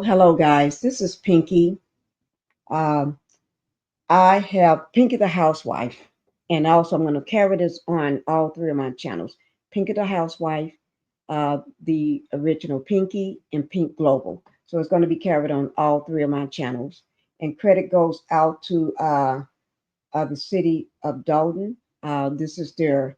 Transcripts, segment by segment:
Hello, guys. This is Pinkie. Um, I have Pinkie the Housewife, and also I'm going to carry this on all three of my channels: Pinkie the Housewife, the original Pinkie, and Pink Global. So it's going to be carried on all three of my channels. And credit goes out to the city of Dolton. This is their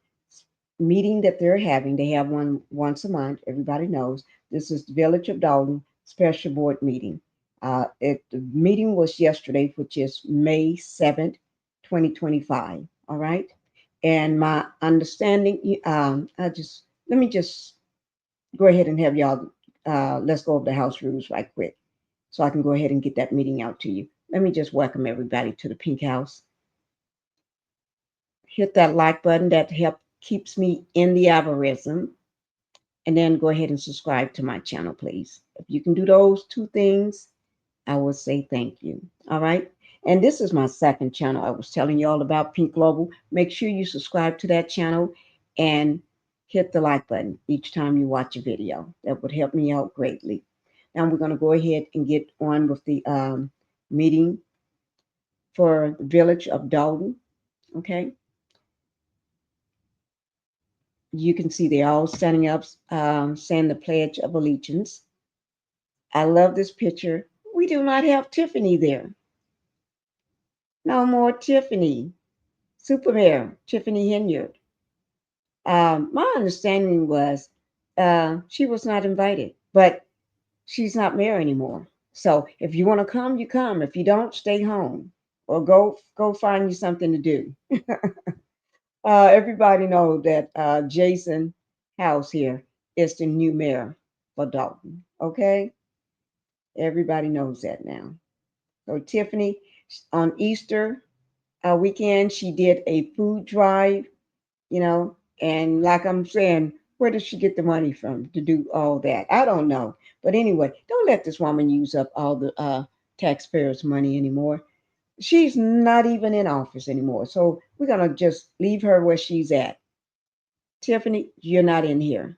meeting that they're having. They have one once a month. Everybody knows this is the Village of Dolton special board meeting. The meeting was yesterday, which is May 7th, 2025. All right. And my understanding, let me just go ahead and have y'all, let's go over the house rules right quick so I can go ahead and get that meeting out to you. Let me just welcome everybody to the Pink House. Hit that like button, that help keeps me in the algorithm, and then go ahead and subscribe to my channel, please. If you can do those two things, I will say thank you. All right. And this is my second channel I was telling you all about, Pink Global. Make sure you subscribe to that channel and hit the like button each time you watch a video. That would help me out greatly. Now we're going to go ahead and get on with the meeting for the Village of Dolton. Okay. You can see they're all standing up, saying the Pledge of Allegiance. I love this picture. We do not have Tiffany there. No more Tiffany. Super Mayor Tiffany Henyard. My understanding was she was not invited, but she's not mayor anymore. So if you want to come, you come. If you don't, stay home or go find you something to do. Everybody know that Jason House here is the new mayor for Dalton. Okay, everybody knows that now. So Tiffany, on Easter weekend, she did a food drive. And like I'm saying, where does she get the money from to do all that? I don't know. But anyway, don't let this woman use up all the taxpayers' money anymore. She's not even in office anymore. So we're going to just leave her where she's at. Tiffany, you're not in here.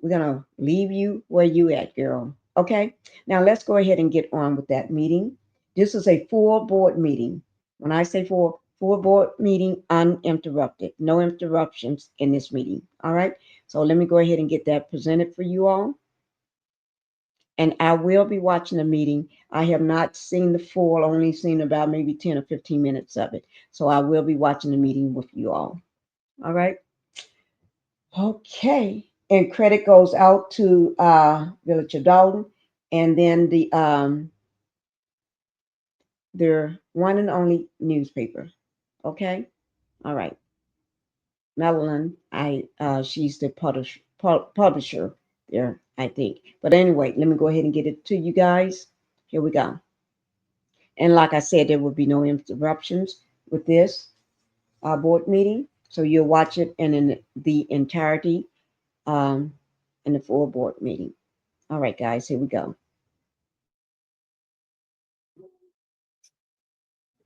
We're going to leave you where you at, girl. Okay? Now let's go ahead and get on with that meeting. This is a full board meeting. When I say full board meeting, uninterrupted. No interruptions in this meeting. All right? So let me go ahead and get that presented for you all. And I will be watching the meeting. I have not seen the full, only seen about maybe 10 or 15 minutes of it. So I will be watching the meeting with you all. All right? Okay. And credit goes out to Village of Dolton, and then their one and only newspaper. Okay. All right. Madeline, she's the publisher there, I think. But anyway, let me go ahead and get it to you guys. Here we go. And like I said, there will be no interruptions with this board meeting, so you'll watch it in the entirety um, in the full board meeting. All right, guys, here we go.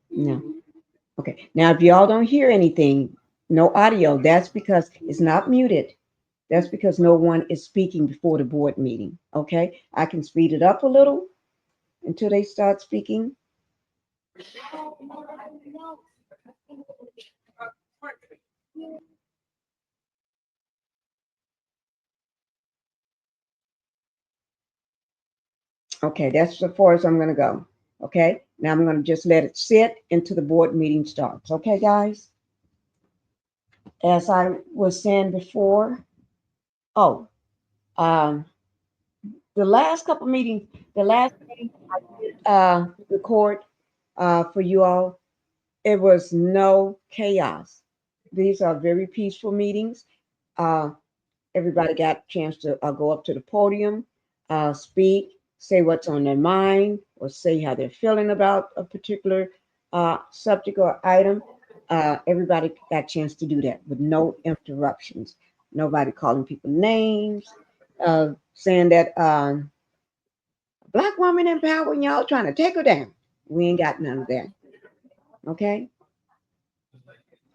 No. Okay. Now, if y'all don't hear anything, no audio, that's because it's not muted. That's because no one is speaking before the board meeting. Okay. I can speed it up a little until they start speaking. Okay. That's as far as I'm going to go. Okay. Now I'm going to just let it sit until the board meeting starts. Okay, guys? As I was saying before, oh, um, the last couple meetings, the last meeting I did record for you all, it was no chaos. These are very peaceful meetings. Uh, Everybody got a chance to go up to the podium, speak, say what's on their mind, or say how they're feeling about a particular subject or item, everybody got a chance to do that with no interruptions. Nobody calling people names, saying that black woman in power and y'all trying to take her down. We ain't got none of that. Okay?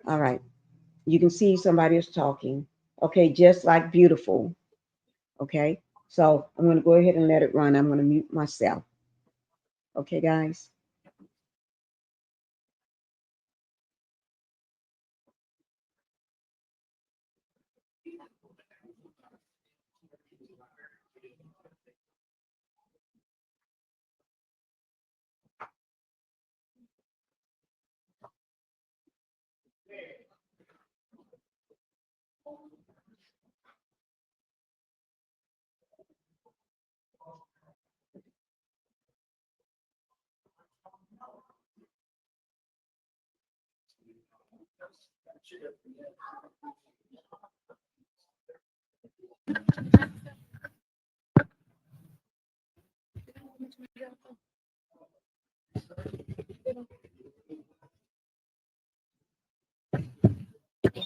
All right. You can see somebody is talking. Okay, just like beautiful. Okay. So I'm going to go ahead and let it run. I'm going to mute myself. Okay, guys.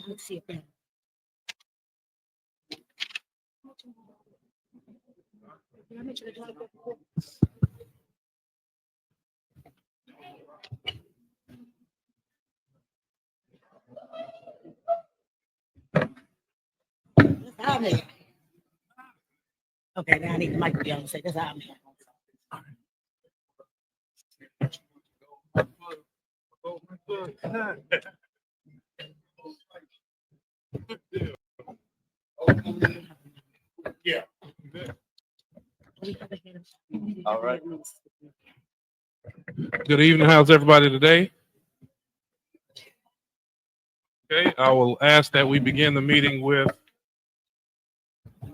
Let's see if okay, now I need the mic to be on. Say that's how I'm here. Yeah. All right. Good evening. How's everybody today? Okay, I will ask that we begin the meeting with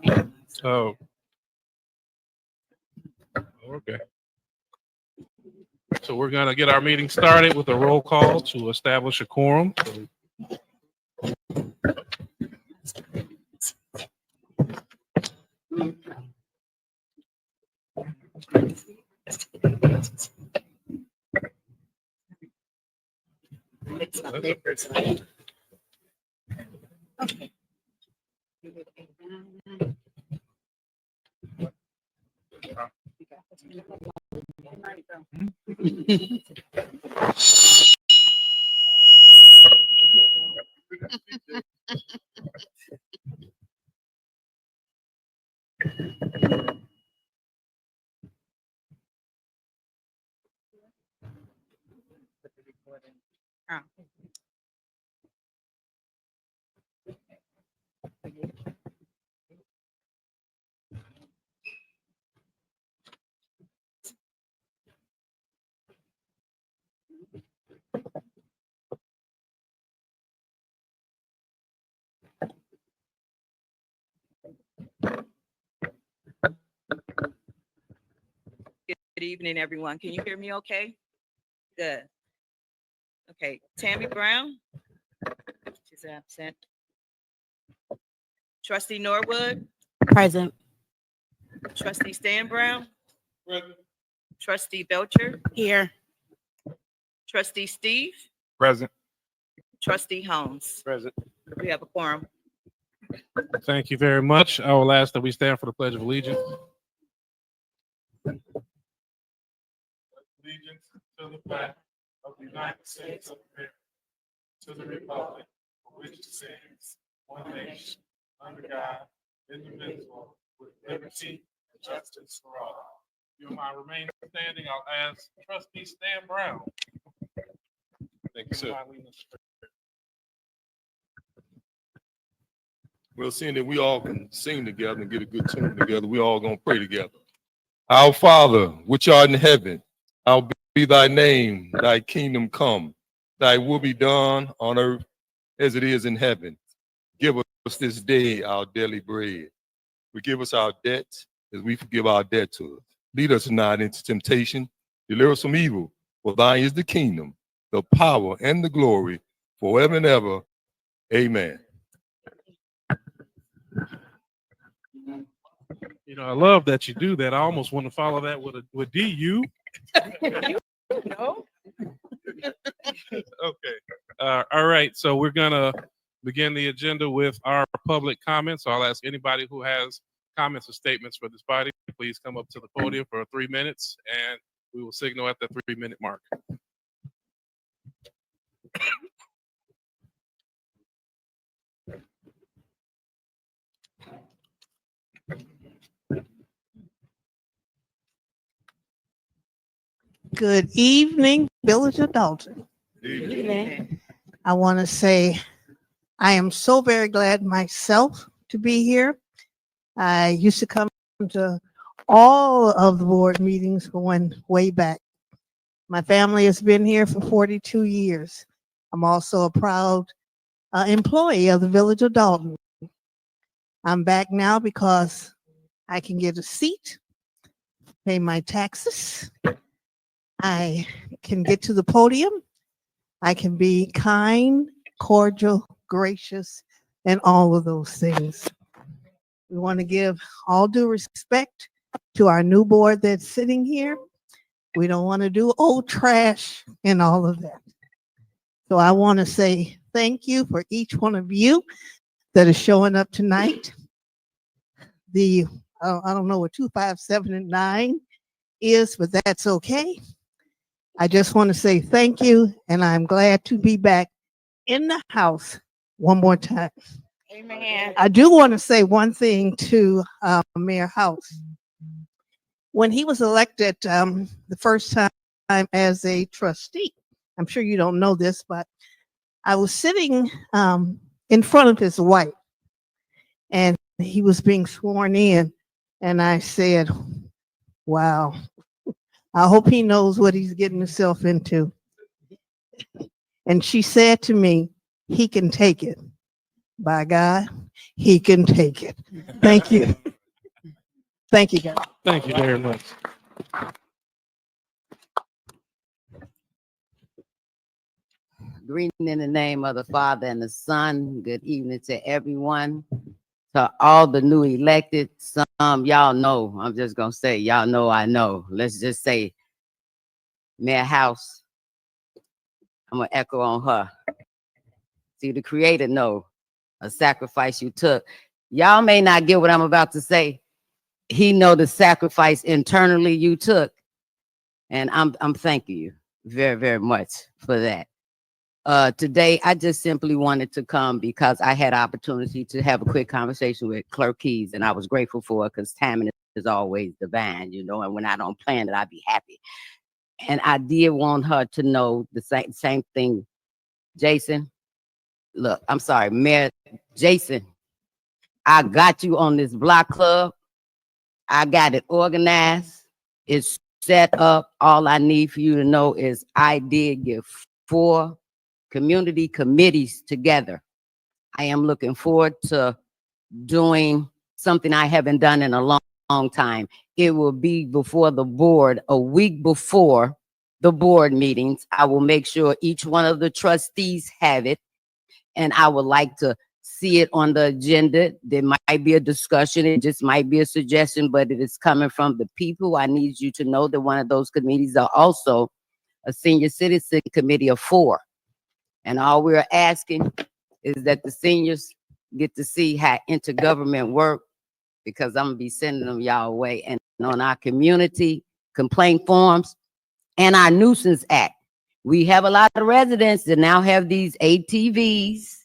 okay. So we're going to get our meeting started with a roll call to establish a quorum. Okay. Good evening, everyone. Can you hear me okay? Good. Okay, Tammy Brown. She's absent. Trustee Norwood. Present. Trustee Stan Brown. Present. Trustee Belcher. Here. Trustee Steve. Present. Trustee Holmes. Present. We have a quorum. Thank you very much. I will ask that we stand for the Pledge of Allegiance. Allegiance to the flag of the United States of America, to the republic for which it stands, one nation, under God, indivisible, with liberty and justice for all. You might remain standing. I'll ask Trustee Stan Brown. Thank you, sir. Well, seeing that we all can sing together and get a good tune together, we all gonna pray together. Our Father, which art in heaven, hallowed be thy name, thy kingdom come, thy will be done on earth as it is in heaven. Give us this day our daily bread. Forgive us our debts as we forgive our debtors. Lead us not into temptation, deliver us from evil. For thine is the kingdom, the power, and the glory forever and ever. Amen. You know, I love that you do that. I almost want to follow that with DU. No. Okay. All right. So we're gonna begin the agenda with our public comments. So I'll ask anybody who has comments or statements for this body, please come up to the podium for 3 minutes, and we will signal at the 3-minute mark. Good evening, Villiage Dolton. Amen. I want to say I am so very glad myself to be here. I used to come to all of the board meetings going way back. My family has been here for 42 years. I'm also a proud employee of the Village of Dolton. I'm back now because I can get a seat, pay my taxes. I can get to the podium. I can be kind, cordial, gracious, and all of those things. We want to give all due respect to our new board that's sitting here. We don't want to do old trash and all of that. So I want to say thank you for each one of you that is showing up tonight. I don't know what 2, 5, 7, and 9 is, but that's okay. I just want to say thank you, and I'm glad to be back in the house one more time. Amen. I do want to say one thing to Mayor House. When he was elected the first time as a trustee, I'm sure you don't know this, but I was sitting in front of his wife, and he was being sworn in, and I said, wow, I hope he knows what he's getting himself into. And she said to me, he can take it. By God, he can take it. Thank you. Thank you, guys. Thank you very much. Greeting in the name of the Father and the Son. Good evening to everyone. To all the new elected, some y'all know, I'm just going to say, y'all know I know. Let's just say, Mayor House, I'm going to echo on her. See, the Creator know a sacrifice you took. Y'all may not get what I'm about to say. He know the sacrifice internally you took. And I'm thanking you very, very much for that. Today, I just simply wanted to come because I had opportunity to have a quick conversation with Clerk Keys, and I was grateful for it because timing is always divine, you know, and when I don't plan it, I be happy. And I did want her to know the same thing. Jason, look, I'm sorry, Mayor Jason, I got you on this block club. I got it organized. It's set up. All I need for you to know is I did get 4 community committees together. I am looking forward to doing something I haven't done in a long time. It will be before the board, a week before the board meetings. I will make sure each one of the trustees have it, and I would like to see it on the agenda. There might be a discussion, it just might be a suggestion, but it is coming from the people. I need you to know that one of those committees are also a senior citizen committee of 4. And all we're asking is that the seniors get to see how intergovernment work, because I'm gonna be sending them y'all way. And on our community complaint forms and our nuisance act, we have a lot of residents that now have these ATVs,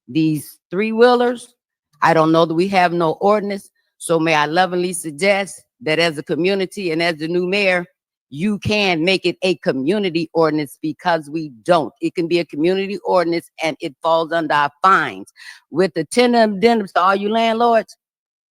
these 3-wheelers. I don't know that we have no ordinance. So may I lovingly suggest that as a community and as the new mayor, you can make it a community ordinance, because we don't. It can be a community ordinance and it falls under our fines. With the tenant addendums to all you landlords,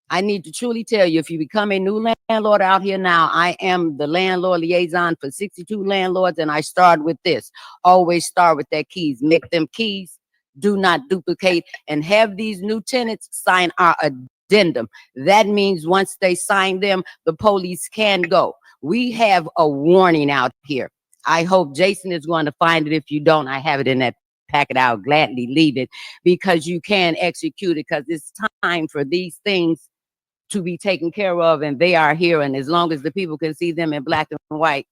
I need to truly tell you, if you become a new landlord out here now, I am the landlord liaison for 62 landlords, and I start with this. Always start with their keys. Make them keys. Do not duplicate, and have these new tenants sign our addendum. That means once they sign them, the police can go. We have a warning out here. I hope Jason is going to find it. If you don't, I have it in that packet. I'll gladly leave it, because you can execute it, because it's time for these things to be taken care of, and they are here. And as long as the people can see them in black and white,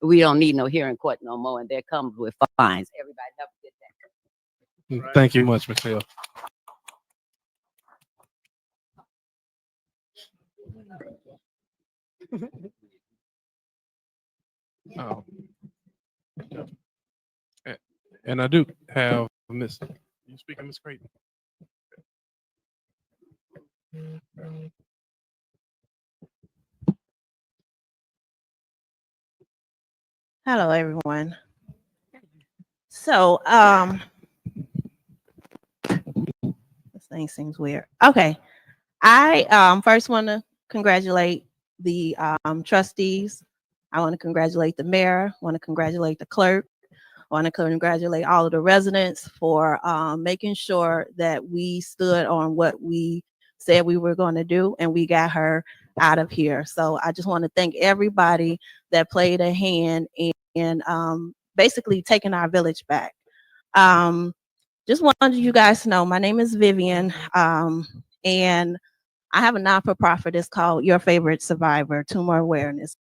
We don't need no hearing court no more, and that comes with fines. Everybody have a good day. Thank you much, Michelle. Um, and I do have Miss. You speaking, Miss Creighton? Hello, everyone. So, this thing seems weird. Okay. I first want to congratulate the trustees. I want to congratulate the mayor. I want to congratulate the clerk. I want to congratulate all of the residents for making sure that we stood on what we said we were going to do, and we got her out of here. So I just want to thank everybody that played a hand in basically taking our village back. Just wanted you guys to know my name is Vivian, and I have a non-for-profit. It's called Your Favorite Survivor, Tumor Awareness.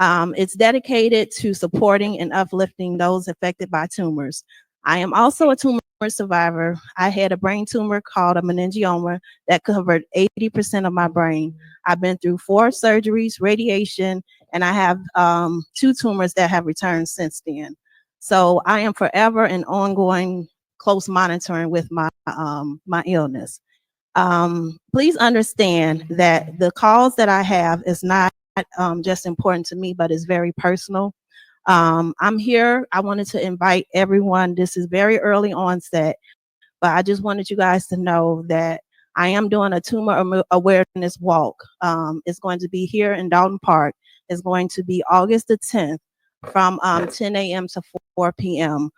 It's dedicated to supporting and uplifting those affected by tumors. I am also a tumor survivor. I had a brain tumor called a meningioma that covered 80% of my brain. I've been through 4 surgeries, radiation, and I have 2 tumors that have returned since then. So I am forever in ongoing close monitoring with my my illness. Please understand that the cause that I have is not just important to me, but it's very personal. I'm here. I wanted to invite everyone. This is very early onset, but I just wanted you guys to know that I am doing a tumor awareness walk. It's going to be here in Dolton Park. It's going to be August the 10th from 10 a.m. to 4 p.m.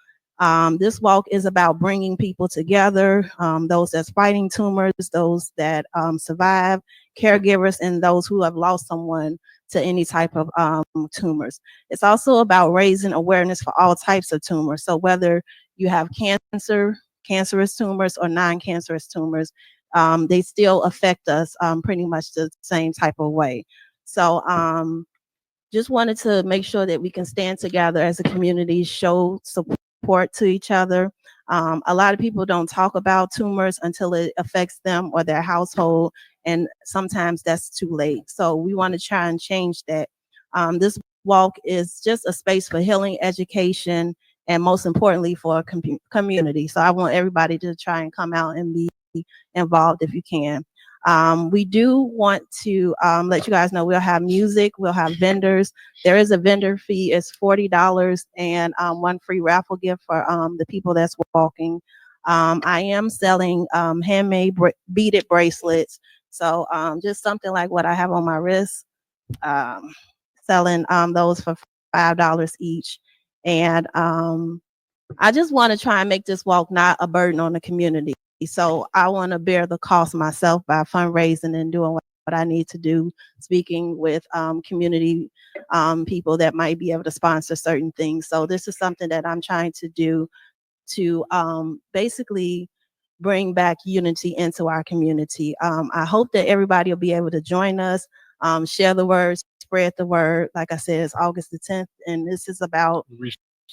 This walk is about bringing people together, those that's fighting tumors, those that survive, caregivers, and those who have lost someone to any type of tumors. It's also about raising awareness for all types of tumors. So whether you have cancer, cancerous tumors, or non-cancerous tumors, they still affect us pretty much the same type of way. So just wanted to make sure that we can stand together as a community, show support to each other. A lot of people don't talk about tumors until it affects them or their household, and sometimes that's too late. So we want to try and change that. This walk is just a space for healing, education, and most importantly for community. So I want everybody to try and come out and be involved if you can. We do want to let you guys know we'll have music, we'll have vendors. There is a vendor fee, it's $40, and 1 free raffle gift for the people that's walking. I am selling handmade beaded bracelets. So just something like what I have on my wrist, selling those for $5 each. And I just want to try and make this walk not a burden on the community. So I want to bear the cost myself by fundraising and doing what I need to do, speaking with community people that might be able to sponsor certain things. So this is something that I'm trying to do to basically bring back unity into our community. I hope that everybody will be able to join us, share the word, spread the word. Like I said, it's August the 10th, and this is about,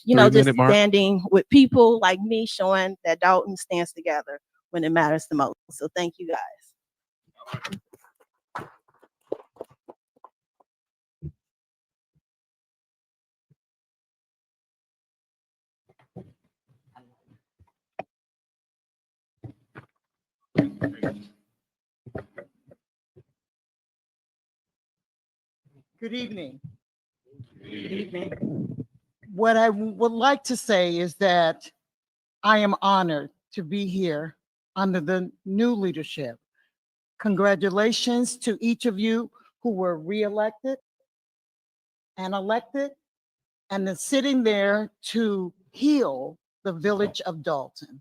you know, just standing with people like me, showing that Dolton stands together when it matters the most. So thank you guys. Good evening. Good evening. What I would like to say is that I am honored to be here under the new leadership. Congratulations to each of you who were reelected and elected and then sitting there to heal the village of Dolton.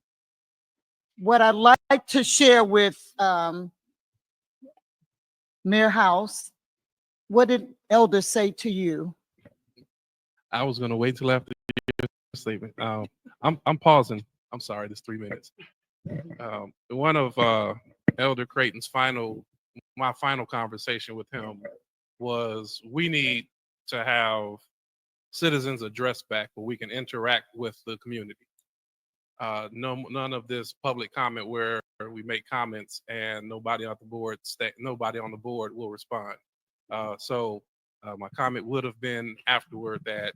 What I'd like to share with Mayor House, what did elders say to you? I was going to wait till after your statement. I'm pausing. I'm sorry, there's 3 minutes. One of Elder Creighton's my final conversation with him was we need to have citizens address back where we can interact with the community. None of this public comment where we make comments and nobody on the board will respond. So my comment would have been afterward that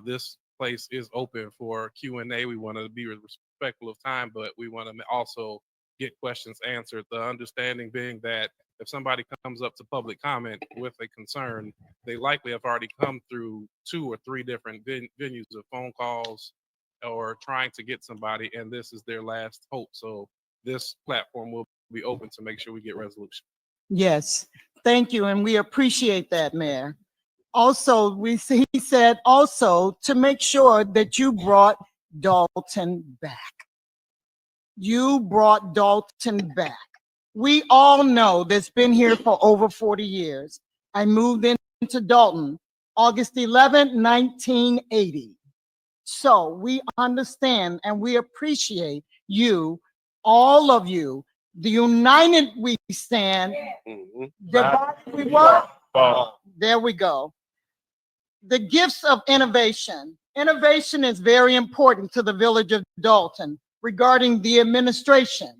this place is open for Q&A. We want to be respectful of time, but we want to also get questions answered. The understanding being that if somebody comes up to public comment with a concern, they likely have already come through 2 or 3 different venues of phone calls or trying to get somebody, and this is their last hope. So this platform will be open to make sure we get resolution. Yes, thank you, and we appreciate that, Mayor. Also, he said also to make sure that you brought Dolton back. You brought Dolton back. We all know that's been here for over 40 years. I moved into Dolton August 11, 1980. So we understand and we appreciate you, all of you. The united we stand, divided we what? There we go. The gifts of innovation. Innovation is very important to the Village of Dolton regarding the administration,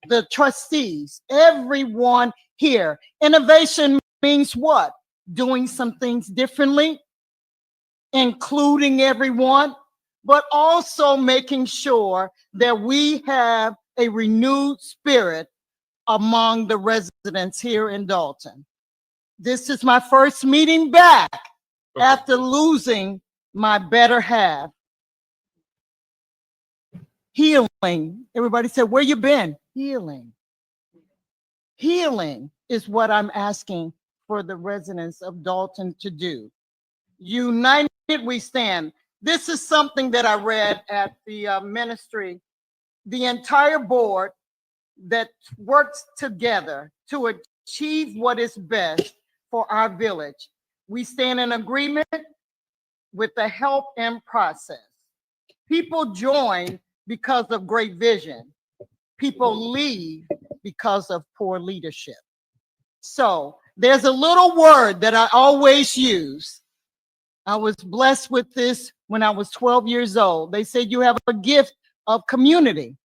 the trustees, everyone here. Innovation means what? Doing some things differently, including everyone, but also making sure that we have a renewed spirit among the residents here in Dolton. This is my first meeting back after losing my better half. Healing. Everybody said, where you been? Healing. Healing is what I'm asking for the residents of Dolton to do. United we stand. This is something that I read at the ministry. The entire board that works together to achieve what is best for our village. We stand in agreement with the help and process. People join because of great vision. People leave because of poor leadership. So there's a little word that I always use. I was blessed with this when I was 12 years old. They said you have a gift of community.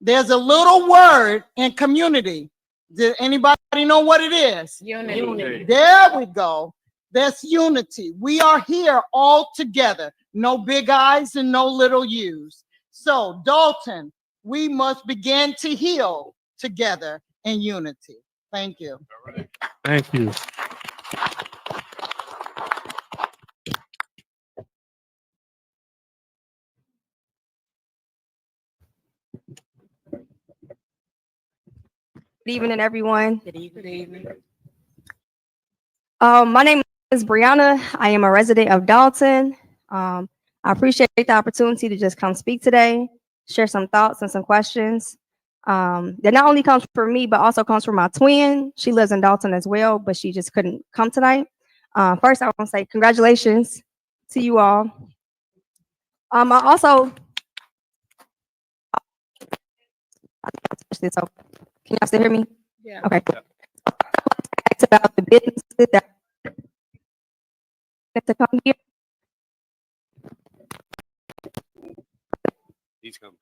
There's a little word in community. Does anybody know what it is? Unity. There we go. That's unity. We are here all together. No big I's and no little U's. So Dolton, we must begin to heal together in unity. Thank you. All right. Thank you. Good evening, everyone. Good evening. My name is Brianna. I am a resident of Dolton. I appreciate the opportunity to just come speak today, share some thoughts and some questions. That not only comes from me, but also comes from my twin. She lives in Dolton as well, but she just couldn't come tonight. First, I want to say congratulations to you all. I also, can y'all still hear me? Yeah. Okay. It's about the businesses that to come here. He's coming.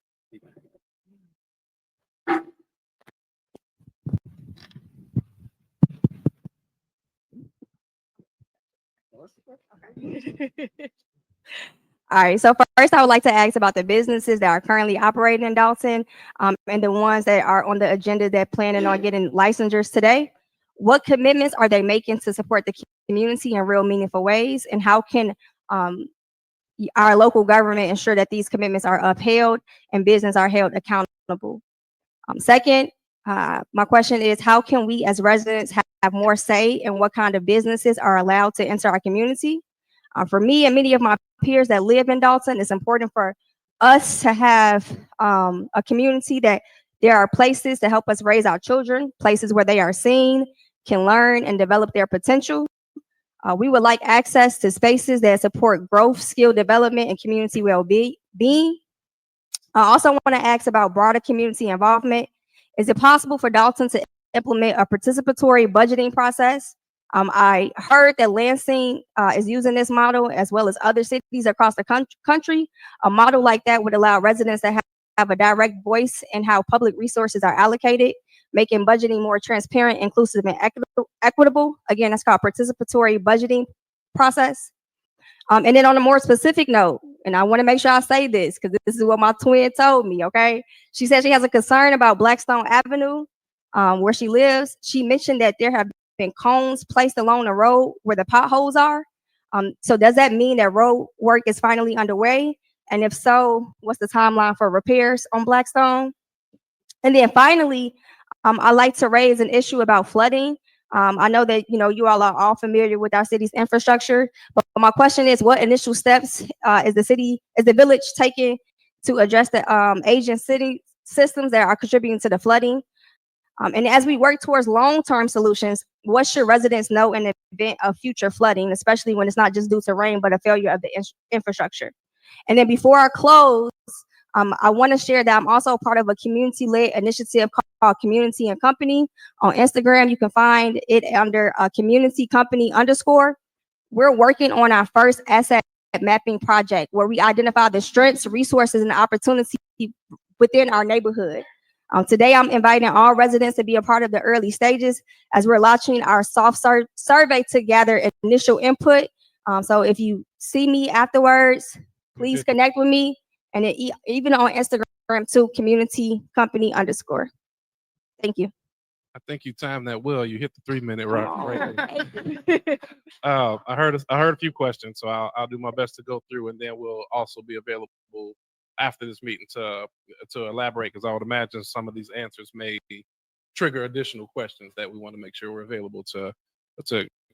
All right, so first I would like to ask about the businesses that are currently operating in Dolton, and the ones that are on the agenda that planning on getting licensures today. What commitments are they making to support the community in real meaningful ways? And how can our local government ensure that these commitments are upheld and business are held accountable? Second, my question is, how can we as residents have more say in what kind of businesses are allowed to enter our community? For me and many of my peers that live in Dolton, it's important for us to have a community that there are places to help us raise our children, places where they are seen, can learn and develop their potential. We would like access to spaces that support growth, skill development, and community well-being. I also want to ask about broader community involvement. Is it possible for Dolton to implement a participatory budgeting process I heard that Lansing is using this model as well as other cities across the country. A model like that would allow residents to have a direct voice in how public resources are allocated, making budgeting more transparent, inclusive, and equitable. Again, that's called participatory budgeting process. And then on a more specific note, and I want to make sure I say this because this is what my twin told me, okay? She said she has a concern about Blackstone Avenue, where she lives. She mentioned that there have been cones placed along the road where the potholes are. So does that mean that road work is finally underway? And if so, what's the timeline for repairs on Blackstone? And then finally, I like to raise an issue about flooding. I know that you all are all familiar with our city's infrastructure, but my question is, what initial steps is the village taking to address the aging city systems that are contributing to the flooding? And as we work towards long-term solutions, what should residents know in the event of future flooding, especially when it's not just due to rain, but a failure of the infrastructure? And then before I close, I want to share that I'm also part of a community-led initiative called Community and Company. On Instagram, you can find it under Community Company _. We're working on our first asset mapping project where we identify the strengths, resources, and opportunities within our neighborhood. Today, I'm inviting all residents to be a part of the early stages as we're launching our soft survey to gather initial input. So if you see me afterwards, please connect with me. And then even on Instagram too, Community Company _. Thank you. I think you timed that well. You hit the 3-minute right there. I heard a few questions, so I'll do my best to go through, and then we'll also be available after this meeting to elaborate, because I would imagine some of these answers may trigger additional questions that we want to make sure we're available to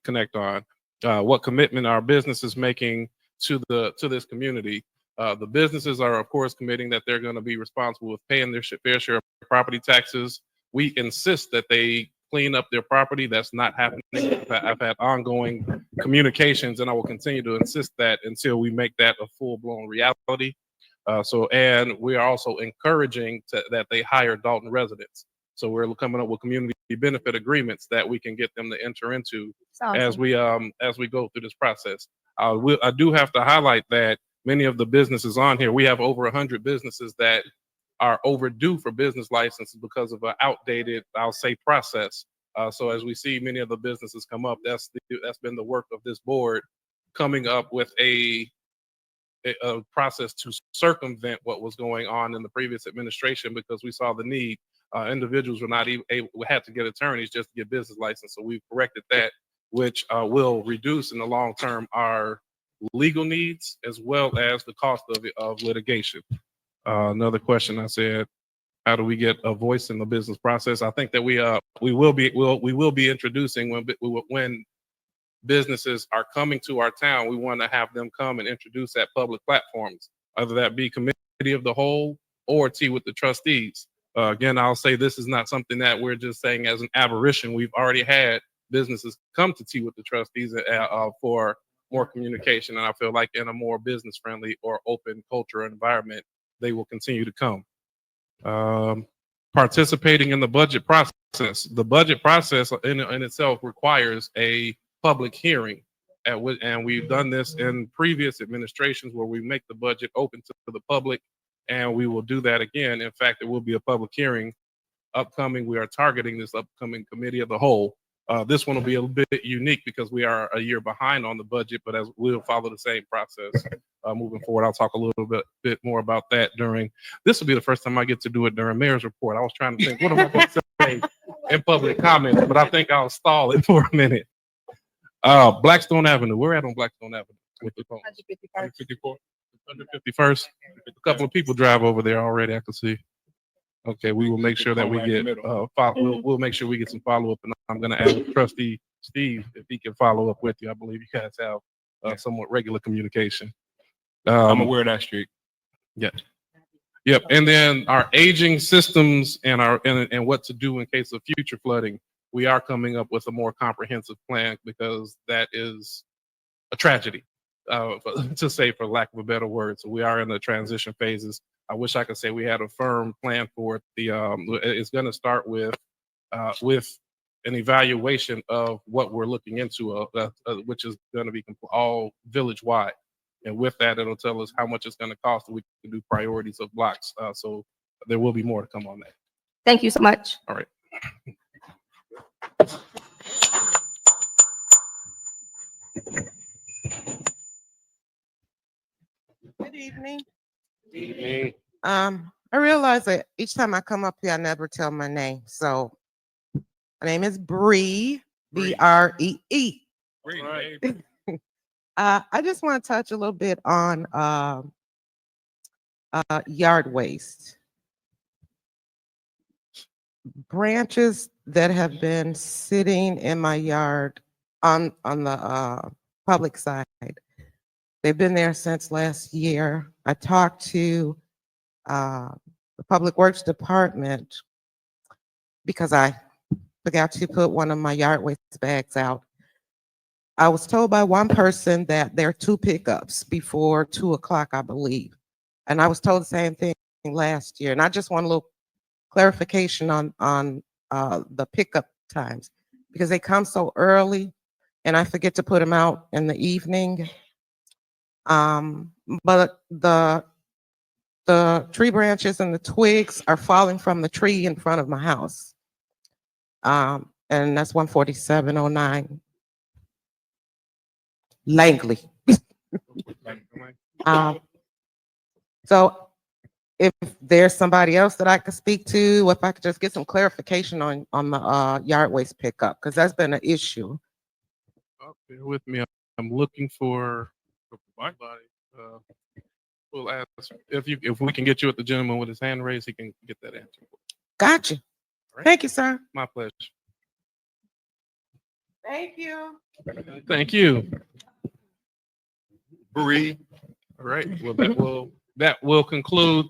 connect on. What commitment our business is making to this community. The businesses are, of course, committing that they're going to be responsible with paying their fair share of property taxes. We insist that they clean up their property. That's not happening. I've had ongoing communications, and I will continue to insist that until we make that a full-blown reality. And we are also encouraging that they hire Dolton residents. So we're coming up with community benefit agreements that we can get them to enter into as we go through this process. I do have to highlight that many of the businesses on here, we have over 100 businesses that are overdue for business licenses because of an outdated, I'll say, process. So as we see many of the businesses come up, that's been the work of this board, coming up with a process to circumvent what was going on in the previous administration, because we saw the need. Individuals were not even had to get attorneys just to get business license. So we've corrected that, which will reduce in the long term our legal needs as well as the cost of litigation. Another question I said, how do we get a voice in the business process? I think that we will be introducing when businesses are coming to our town, we want to have them come and introduce at public platforms, whether that be committee of the whole or tea with the trustees. Again, I'll say this is not something that we're just saying as an aberration. We've already had businesses come to tea with the trustees for more communication, and I feel like in a more business friendly or open culture environment, they will continue to come. Participating in the budget process. The budget process in itself requires a public hearing, and we've done this in previous administrations where we make the budget open to the public, and we will do that again. In fact, it will be a public hearing upcoming. We are targeting this upcoming committee of the whole. This one will be a bit unique because we are a year behind on the budget, but as we'll follow the same process moving forward. I'll talk a little bit more about that this will be the first time I get to do it during mayor's report. I was trying to think, what am I going to say in public comments, but I think I'll stall it for a minute. Blackstone Avenue, we're at on Blackstone Avenue with the phone. 151st. A couple of people drive over there already, I can see. Okay, we will make sure that we get we'll make sure we get some follow-up, and I'm going to ask Trustee Steve if he can follow up with you. I believe you guys have somewhat regular communication. I'm aware of that street. Yeah. Yep. And then our aging systems and and what to do in case of future flooding. We are coming up with a more comprehensive plan because that is a tragedy, to say, for lack of a better word. So we are in the transition phases. I wish I could say we had a firm plan for it. It's going to start with an evaluation of what we're looking into, which is going to be all village wide. And with that, it'll tell us how much it's going to cost, and we can do priorities of blocks. So there will be more to come on that. Thank you so much. All right. Good evening. Evening. I realize that each time I come up here, I never tell my name. So my name is Bree, B-R-E-E. Right. I just want to touch a little bit on yard waste. Branches that have been sitting in my yard on the public side. They've been there since last year. I talked to the Public Works Department because I forgot to put one of my yard waste bags out. I was told by one person that there are 2 pickups before 2 o'clock, I believe. And I was told the same thing last year. And I just want a little clarification on the pickup times because they come so early and I forget to put them out in the evening. But the tree branches and the twigs are falling from the tree in front of my house. And that's 14709 Langley. So if there's somebody else that I could speak to, if I could just get some clarification on the yard waste pickup, because that's been an issue. Bear with me. I'm looking for somebody. We'll ask if we can get you at the gentleman with his hand raised, he can get that answer. Gotcha. Right. Thank you, sir. My pleasure. Thank you. Thank you. Bree. All right. Well, that will conclude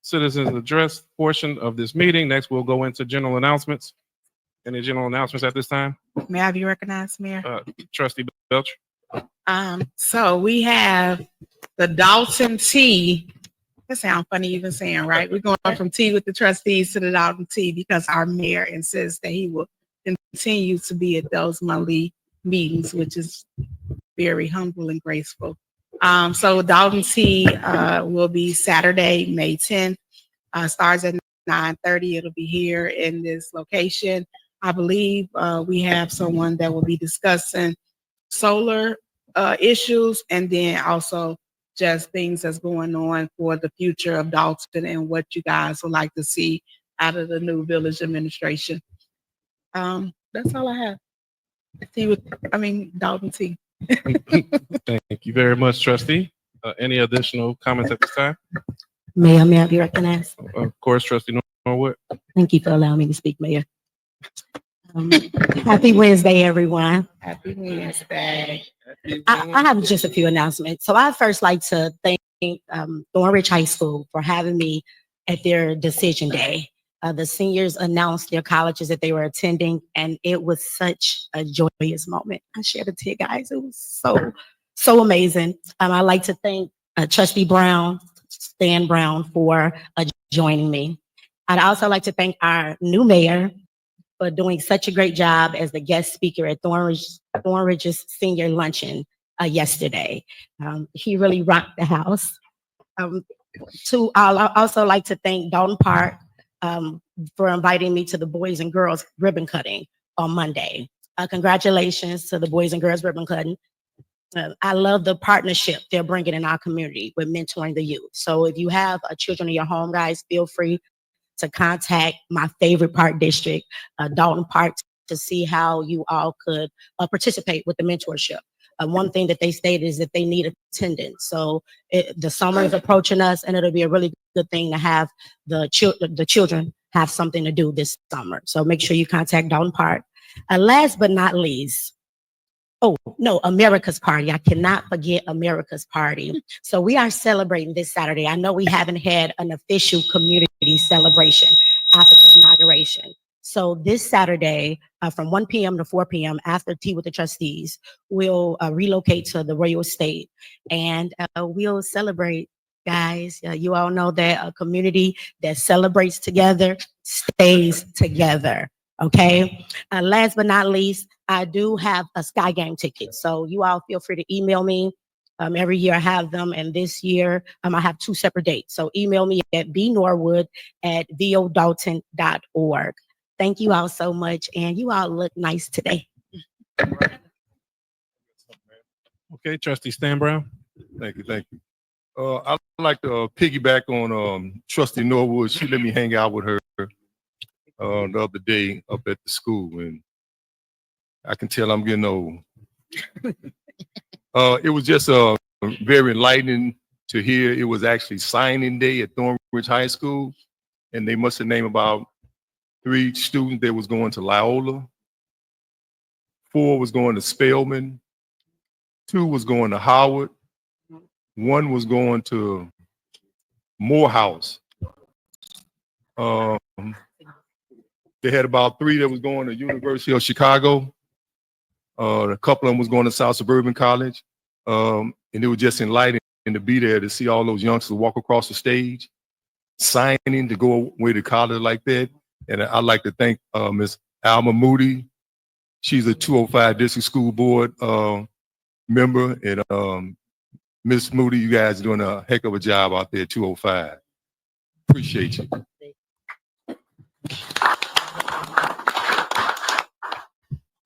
citizens address portion of this meeting. Next, we'll go into general announcements. Any general announcements at this time? May I be recognized, Mayor? Trustee Belcher. So we have the Dolton tea. That sounds funny even saying, right? We're going from tea with the trustees to the Dolton tea because our mayor insists that he will continue to be at those monthly meetings, which is very humble and graceful. So Dolton tea will be Saturday, May 10th. Starts at 9:30. It'll be here in this location. I believe we have someone that will be discussing solar issues and then also just things that's going on for the future of Dolton and what you guys would like to see out of the new village administration. That's all I have. Dolton tea. Thank you very much, Trustee. Any additional comments at this time? Mayor, may I be recognized? Of course, Trustee Norwood. Thank you for allowing me to speak, Mayor. Happy Wednesday, everyone. Happy Wednesday. I have just a few announcements. So I'd first like to thank Thornridge High School for having me at their decision day. The seniors announced their colleges that they were attending, and it was such a joyous moment. I shared it to you guys. It was so amazing. I'd like to thank Trustee Brown, Stan Brown, for joining me. I'd also like to thank our new mayor for doing such a great job as the guest speaker at Thornridge's senior luncheon yesterday. He really rocked the house. I'd also like to thank Dalton Park for inviting me to the Boys and Girls ribbon cutting on Monday. Congratulations to the Boys and Girls ribbon cutting. I love the partnership they're bringing in our community with mentoring the youth. So if you have children in your home, guys, feel free to contact my favorite park district, Dalton Park, to see how you all could participate with the mentorship. One thing that they stated is that they need attendance. So the summer is approaching us, and it'll be a really good thing to have the children have something to do this summer. So make sure you contact Dalton Park. Last but not least, America's Party. I cannot forget America's Party. So we are celebrating this Saturday. I know we haven't had an official community celebration after the inauguration. So this Saturday, from 1 p.m. to 4 p.m. after tea with the trustees, we'll relocate to the Royal Estate and we'll celebrate, guys. You all know that a community that celebrates together stays together. Okay. Last but not least, I do have a Sky Game ticket. So you all feel free to email me. Every year I have them, and this year I have 2 separate dates. So email me at bnorwood@vodalton.org. Thank you all so much, and you all look nice today. Okay, Trustee Stan Brown. Thank you, thank you. I'd like to piggyback on Trustee Norwood. She let me hang out with her the other day up at the school, and I can tell I'm getting old. It was just very enlightening to hear. It was actually signing day at Thornbridge High School, and they must have named about 3 students that was going to Loyola, 4 was going to Spelman, 2 was going to Howard, 1 was going to Morehouse. They had about 3 that was going to University of Chicago. A couple of them was going to South Suburban College. And it was just enlightening to be there to see all those youngsters walk across the stage, signing to go away to college like that. And I'd like to thank Miss Alma Moody. She's a 205 District School Board member. And Miss Moody, you guys are doing a heck of a job out there at 205. Appreciate you.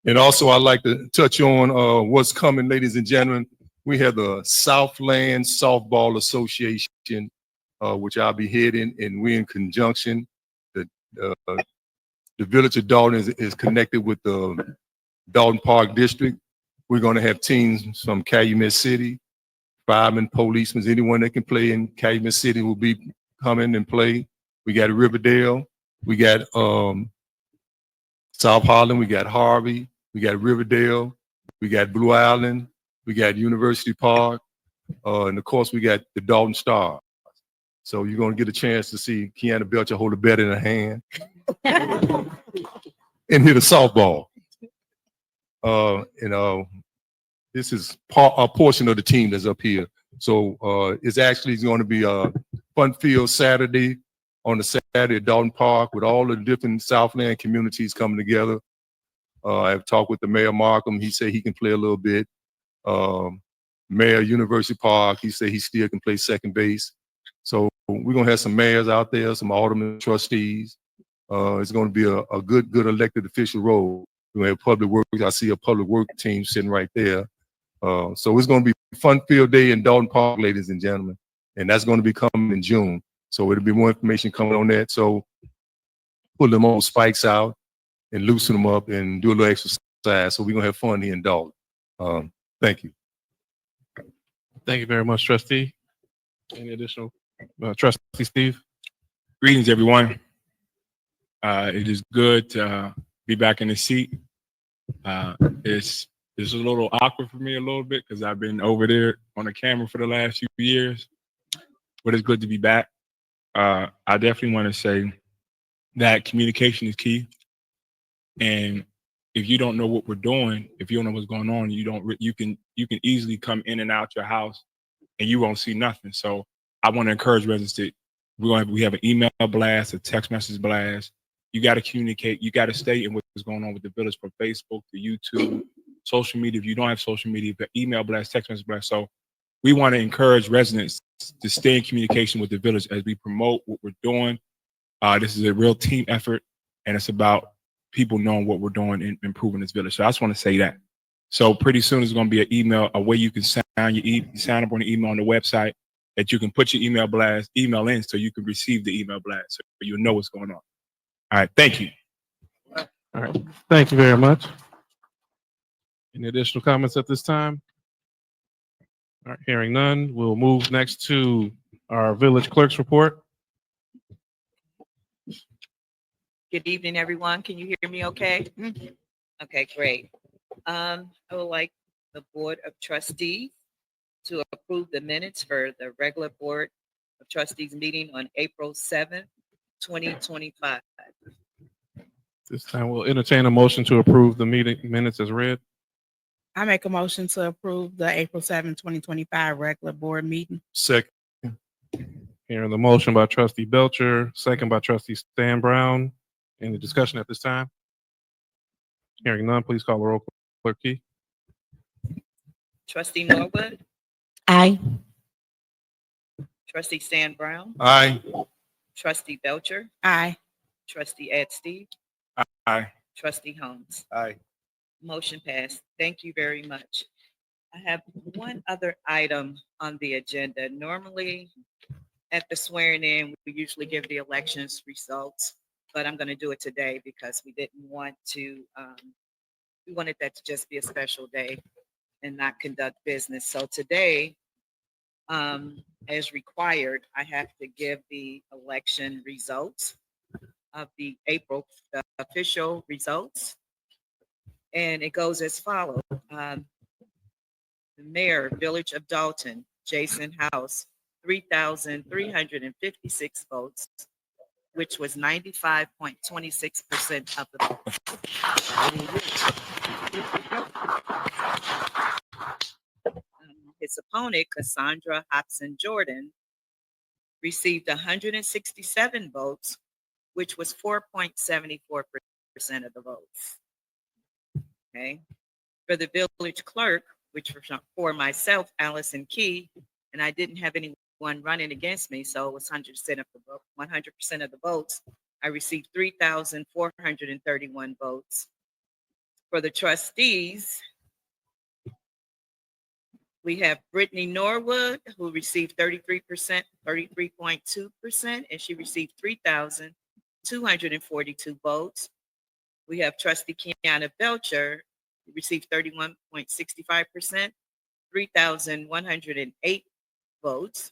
And also, I'd like to touch on what's coming, ladies and gentlemen. We have the Southland Softball Association, which I'll be heading, and we're in conjunction. The Village of Dolton is connected with the Dalton Park District. We're going to have teams from Calumet City, firemen, policemen, anyone that can play in Calumet City will be coming and play. We got Riverdale, we got South Harlem, we got Harvey, we got Riverdale, we got Blue Island, we got University Park, and of course we got the Dalton Stars. So you're gonna get a chance to see Kiana Belcher hold a bat in her hand and hit a softball. This is a portion of the team that's up here. So it's actually going to be a fun-filled Saturday on the Saturday at Dalton Park with all the different Southland communities coming together. I've talked with the Mayor Markham. He said he can play a little bit. Mayor University Park, he said he still can play second base. So we're going to have some mayors out there, some aldermen, trustees. It's going to be a good elected official role. We're going to have public works. I see a public work team sitting right there. So it's going to be a fun-filled day in Dalton Park, ladies and gentlemen. And that's going to be coming in June. So it'll be more information coming on that. So pull them old spikes out and loosen them up and do a little exercise. So we're going to have fun here in Dalton. Thank you. Thank you very much, Trustee. Any additional? Trustee Steve? Greetings, everyone. It is good to be back in the seat. It's a little awkward for me a little bit because I've been over there on the camera for the last few years, but it's good to be back. I definitely want to say that communication is key. And if you don't know what we're doing, if you don't know what's going on, you can easily come in and out your house and you won't see nothing. So I want to encourage residents that we have an email blast, a text message blast. You got to communicate. You got to stay in what's going on with the village from Facebook to YouTube, social media. If you don't have social media, but email blast, text message blast. So we want to encourage residents to stay in communication with the village as we promote what we're doing. This is a real team effort, and it's about people knowing what we're doing and improving this village. So I just want to say that. So pretty soon there's going to be an email, a way you can sign up on the email on the website that you can put your email in so you can receive the email blast so you'll know what's going on. All right, thank you. All right, thank you very much. Any additional comments at this time? All right, hearing none, we'll move next to our village clerk's report. Good evening, everyone. Can you hear me okay? Okay, great. I would like the Board of Trustees to approve the minutes for the regular Board of Trustees meeting on April 7th, 2025. This time we'll entertain a motion to approve the meeting minutes as read. I make a motion to approve the April 7, 2025 regular board meeting. Second. Hearing the motion by Trustee Belcher, second by Trustee Stan Brown. Any discussion at this time? Hearing none, please call the roll, Clerk Key. Trustee Norwood, Aye. trustee Stan Brown, Aye. trustee Belcher, Aye. trustee Ed Steve, Aye. trustee Holmes. Aye. Motion passed. Thank you very much. I have one other item on the agenda. Normally, at the swearing in, we usually give the elections results, but I'm going to do it today because we didn't want to, we wanted that to just be a special day and not conduct business. So today, as required, I have to give the election results of the official results. And it goes as follows. The mayor, Village of Dolton, Jason House, 3,356 votes, which was 95.26% of the vote. His opponent, Cassandra Hobson Jordan, received 167 votes, which was 4.74% of the votes. Okay. For the village clerk, which was for myself, Allison Key, and I didn't have anyone running against me, so it was 100% of the vote, 100% of the votes. I received 3,431 votes. For the trustees, we have Brittany Norwood, who received 33.2%, and she received 3,242 votes. We have trustee Kiana Belcher, who received 31.65%, 3,108 votes.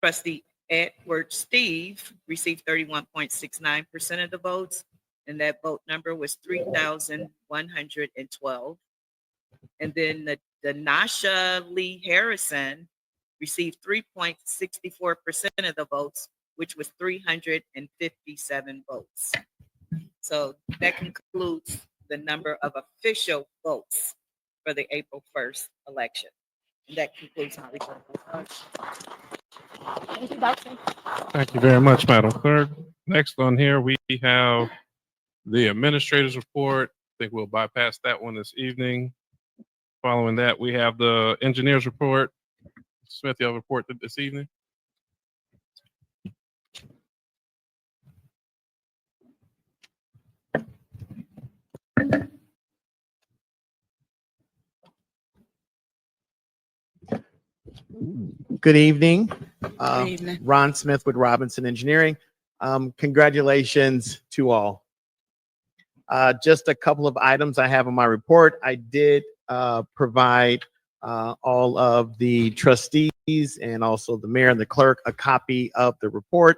Trustee Edward Steve received 31.69% of the votes, and that vote number was 3,112. And then the Nasha Lee Harrison received 3.64% of the votes, which was 357 votes. So that concludes the number of official votes for the April 1st election. And that concludes my report. Thank you very much, Madam Clerk. Next on here, we have the administrator's report. I think we'll bypass that one this evening. Following that, we have the engineer's report. Smith, you have a report this evening? Good evening. Good evening. Ron Smith with Robinson Engineering. Congratulations to all. Just a couple of items I have in my report. I did provide all of the trustees and also the mayor and the clerk a copy of the report.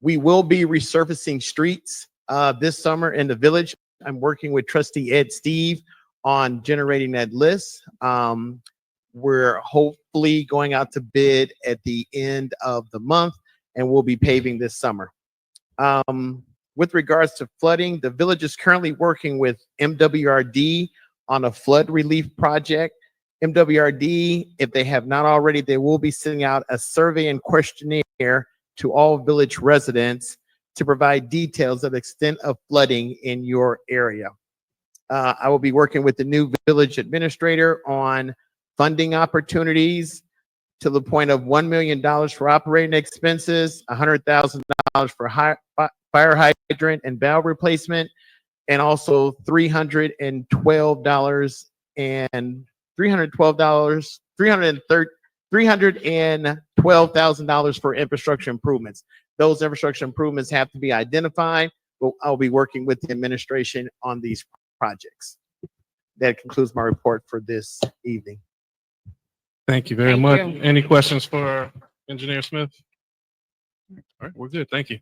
We will be resurfacing streets this summer in the village. I'm working with trustee Ed Steve on generating that list. We're hopefully going out to bid at the end of the month, and we'll be paving this summer. With regards to flooding, the village is currently working with MWRD on a flood relief project. MWRD, if they have not already, they will be sending out a survey and questionnaire to all village residents to provide details of the extent of flooding in your area. I will be working with the new village administrator on funding opportunities to the point of $1 million for operating expenses, $100,000 for fire hydrant and valve replacement, and also $312,000 for infrastructure improvements. Those infrastructure improvements have to be identified, but I'll be working with the administration on these projects. That concludes my report for this evening. Thank you very Thank much. you. Any questions for Engineer Smith? All right, we're good. Thank you.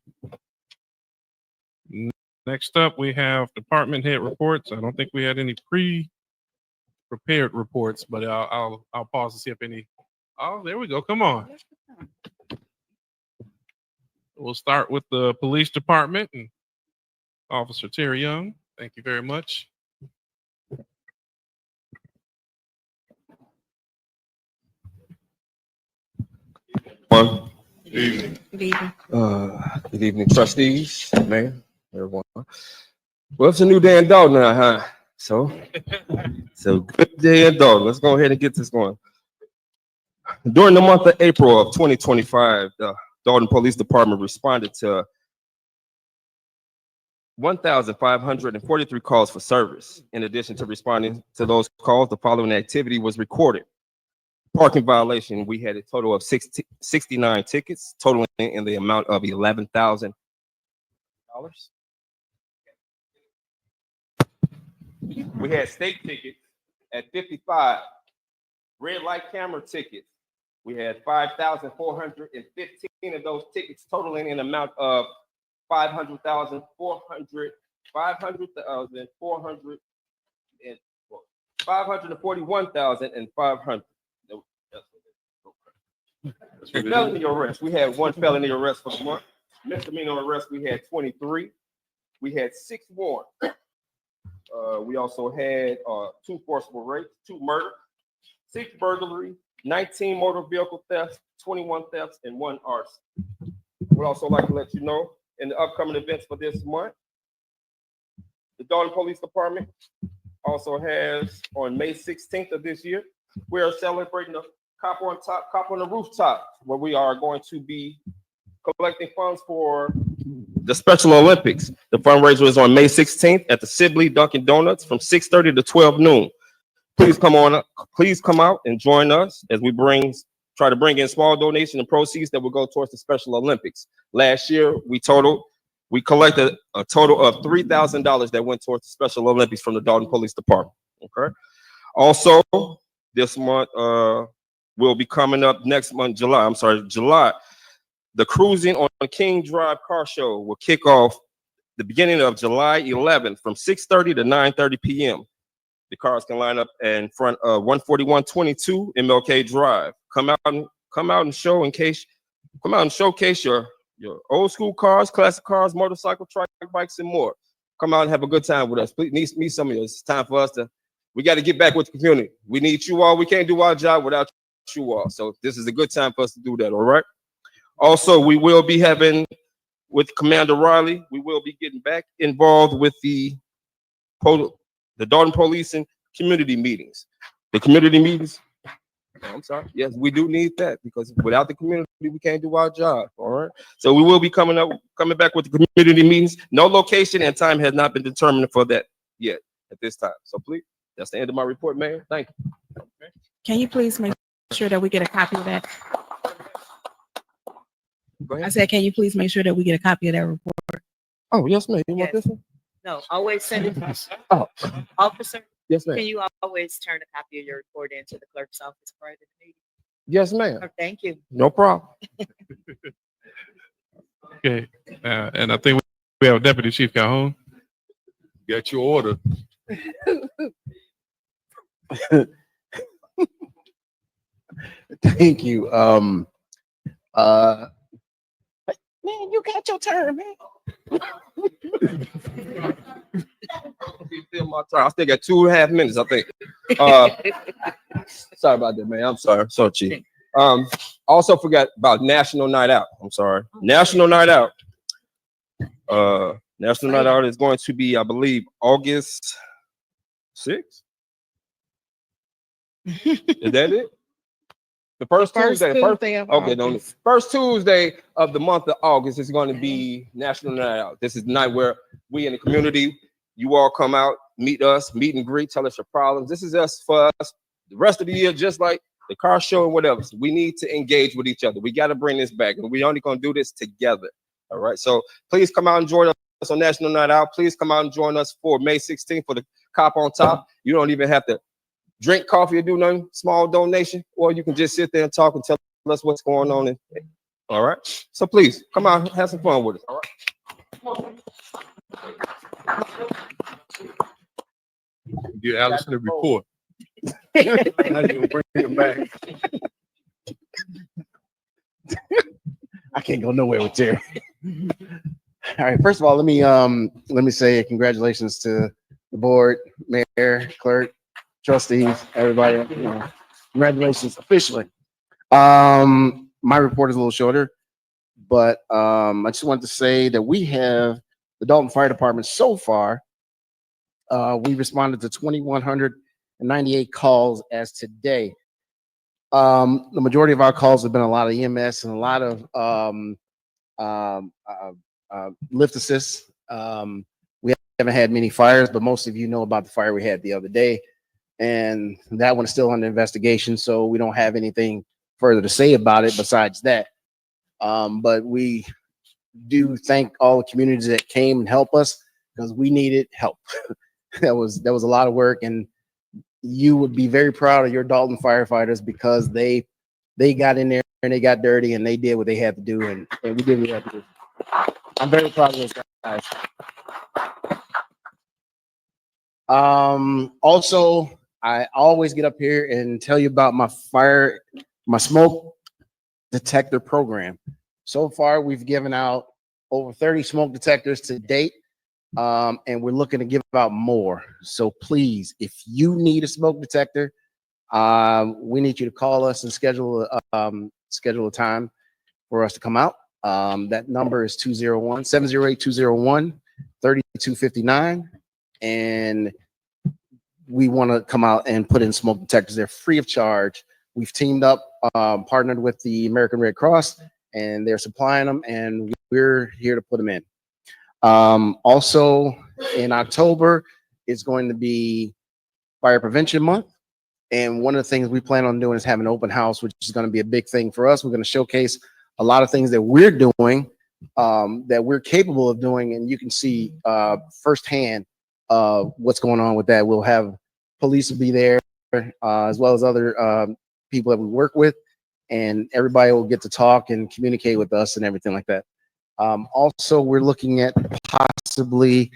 Next up, we have department head reports. I don't think we had any pre-prepared reports, but I'll pause to see if any. Oh, there we go. Come on. We'll start with the police department and Officer Terry Young. Thank you very much. Good evening. Good evening. Good evening, trustees, mayor, everyone. Well, it's a new day in Dalton now, huh? So good day in Dalton. Let's go ahead and get this going. During the month of April of 2025, the Dalton Police Department responded to 1,543 calls for service. In addition to responding to those calls, the following activity was recorded. Parking violation, we had a total of 69 tickets, totaling in the amount of $11,000. We had state tickets at 55. Red light camera tickets, we had 5,415 of those tickets, totaling in amount of 541,400 Felony arrest. We had one felony arrest for the month. Misdemeanor arrest, we had 23. We had 6 warrants. We also had 2 forcible rapes, 2 murders, 6 burglary, 19 motor vehicle thefts, 21 thefts, and 1 arson. We'd also like to let you know in the upcoming events for this month, the Dalton Police Department also has on May 16th of this year, we are celebrating the Cop on the Rooftop, where we are going to be collecting funds for the Special Olympics. The fundraiser is on May 16th at the Sibley Dunkin' Donuts from 6:30 to 12 noon. Please come out and join us as we try to bring in small donation and proceeds that will go towards the Special Olympics. Last year, we collected a total of $3,000 that went towards the Special Olympics from the Dalton Police Department. Okay. Also, this month will be coming up next month, July. The Cruising on King Drive car show will kick off the beginning of July 11th from 6:30 to 9:30 p.m. The cars can line up in front of 14122 MLK Drive. Come out and showcase your old school cars, classic cars, motorcycle, truck, bikes, and more. Come out and have a good time with us. Please meet some of you. It's time for us we got to get back with the community. We need you all. We can't do our job without you all. So this is a good time for us to do that, all right? Also, we will be having, with Commander Riley, we will be getting back involved with the Dalton Police and community meetings. The community meetings, yes, we do need that, because without the community, we can't do our job, all right? So we will be coming back with the community meetings. No location and time has not been determined for that yet at this time. So please, that's the end of my report, Mayor. Thank you. Can you please make sure that we get a copy of that? Go ahead. I said, can you please make sure that we get a copy of that report? Oh, yes, ma'am. You want this one? No, always send it. Oh, Officer, yes, ma'am. can you always turn a copy of your report into the clerk's office prior to the meeting? Yes, ma'am. Oh, thank you. No problem. Okay, and I think we have Deputy Chief Calhoun. Got your order. Thank you. Man, you got your turn, man. I still got 2.5 minutes, I think. Sorry about that, man. I'm sorry. Sorry, Chief. Also forgot about National Night Out. I'm sorry. National Night Out. National Night Out is going to be, I believe, August 6th. Is that it? The first Tuesday of the month of August is going to be National Night Out. This is the night where we in the community, you all come out, meet us, meet and greet, tell us your problems. This is us for us. The rest of the year, just like the car show and whatever. So we need to engage with each other. We got to bring this back, and we only going to do this together. All right. So please come out and join us on National Night Out. Please come out and join us for May 16th for the Cop on Top. You don't even have to drink coffee or do nothing, small donation, or you can just sit there and talk and tell us what's going on. All right. So please come out and have some fun with us. All right. Get Allison a report. Not even bring it back. I can't go nowhere with Terry. All right. First of all, let me say congratulations to the board, mayor, clerk, trustees, everybody. Congratulations officially. My report is a little shorter, but I just wanted to say that we have the Dalton Fire Department so far We responded to 2,198 calls as today. The majority of our calls have been a lot of EMS and a lot of lift assists. We haven't had many fires, but most of you know about the fire we had the other day, and that one is still under investigation, so we don't have anything further to say about it besides that. But we do thank all the communities that came and helped us because we needed help. that was a lot of work, and you would be very proud of your Dolton firefighters because they got in there and they got dirty and they did what they had to do, and we did what we had to do. I'm very proud of those guys. Also, I always get up here and tell you about my smoke detector program. So far, we've given out over 30 smoke detectors to date, and we're looking to give out more. So please, if you need a smoke detector, we need you to call us and schedule a time for us to come out. That number is 708-201-3259, and we want to come out and put in smoke detectors. They're free of charge. We've teamed up, partnered with the American Red Cross, and they're supplying them, and we're here to put them in. Also, in October, it's going to be Fire Prevention Month. And one of the things we plan on doing is having an open house, which is going to be a big thing for us. We're going to showcase a lot of things that we're doing, that we're capable of doing, and you can see firsthand what's going on with that. We'll have police will be there, as well as other people that we work with, and everybody will get to talk and communicate with us and everything like that. Also, we're looking at possibly,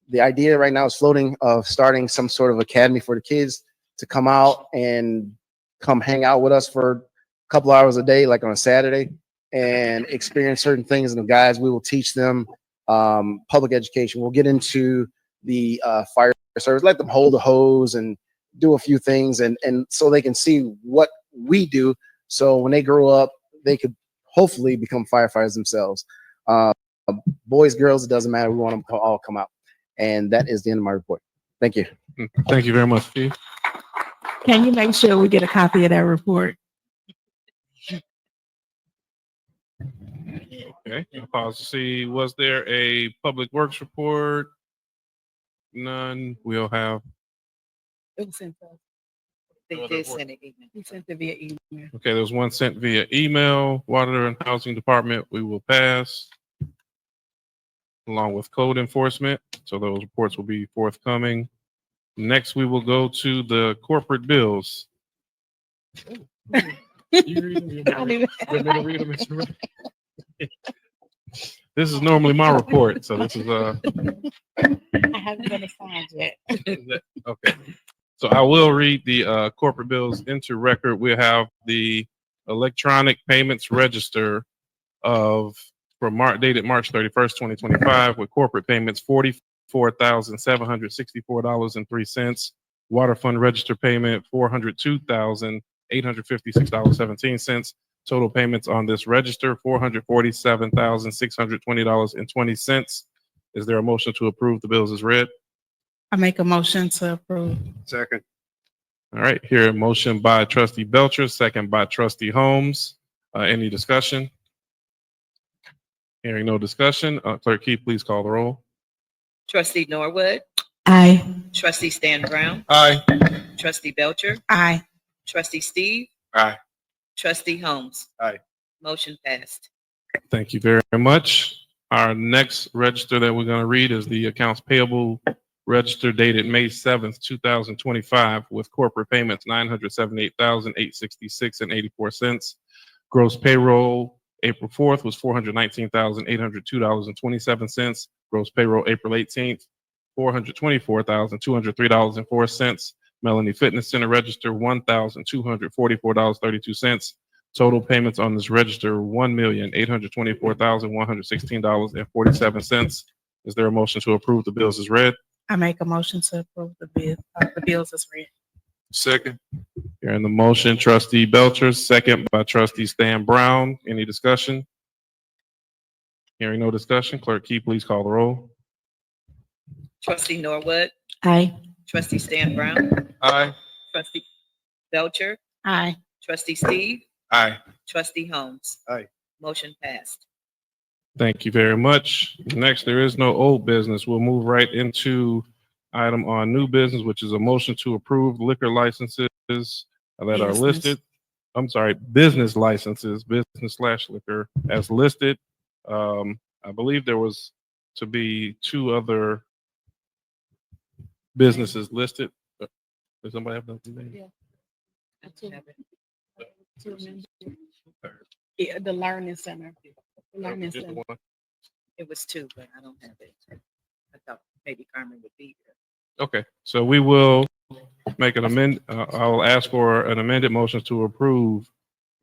the idea right now is floating of starting some sort of academy for the kids to come out and come hang out with us for a couple hours a day, like on a Saturday, and experience certain things. And the guys, we will teach them public education. We'll get into the fire service, let them hold a hose and do a few things, and so they can see what we do. So when they grow up, they could hopefully become firefighters themselves. Boys, girls, it doesn't matter. We want them to all come out. And that is the end of my report. Thank you. Thank you very much, Steve. Can you make sure we get a copy of that report? Okay, I'll pause to see, was there a public works report? None. We'll have. It was sent to us. They did send it email. We sent it via email. Okay, there was one sent via email. Water and Housing Department, we will pass, along with code enforcement. So those reports will be forthcoming. Next, we will go to the corporate bills. This is normally my report, so this is I haven't been assigned yet. okay. So I will read the corporate bills into record. We have the electronic payments register dated March 31st, 2025, with corporate payments $44,764.03. Water fund register payment $402,856.17. Total payments on this register $447,620.20. Is there a motion to approve the bills as read? I make a motion to approve. Second. All right, here a motion by Trustee Belcher, second by Trustee Holmes. Any discussion? Hearing no discussion, Clerk Keith, please call the roll. Trustee Norwood, Aye. Trustee Stan Brown, Aye. Trustee Belcher, Aye. Trustee Steve, Aye. Trustee Holmes. Aye. Motion passed. Thank you very much. Our next register that we're going to read is the accounts payable register dated May 7th, 2025, with corporate payments $978,866.84. Gross payroll April 4th was $419,802.27. Gross payroll April 18th, $424,203.04. Melanie Fitness Center register $1,244.32. Total payments on this register $1,824,116.47. Is there a motion to approve the bills as read? I make a motion to approve the bills as read. Second. Hearing the motion, Trustee Belcher, second by Trustee Stan Brown. Any discussion? Hearing no discussion, Clerk Key, please call the roll. Trustee Norwood, Aye. Trustee Stan Brown, Aye. Trustee Belcher, Aye. Trustee Steve, Aye. Trustee Holmes. Aye. Motion passed. Thank you very much. Next, there is no old business. We'll move right into item on new business, which is a motion to approve liquor licenses that are Business. listed. I'm sorry, business licenses, business/liquor as listed. I believe there was to be two other businesses listed. Does somebody have nothing? Yeah, the Learning Center. The Learning Just the Center. one? It was two, but I don't have it. I thought maybe Carmen would be here. Okay, so we will make an amend, I'll ask for an amended motion to approve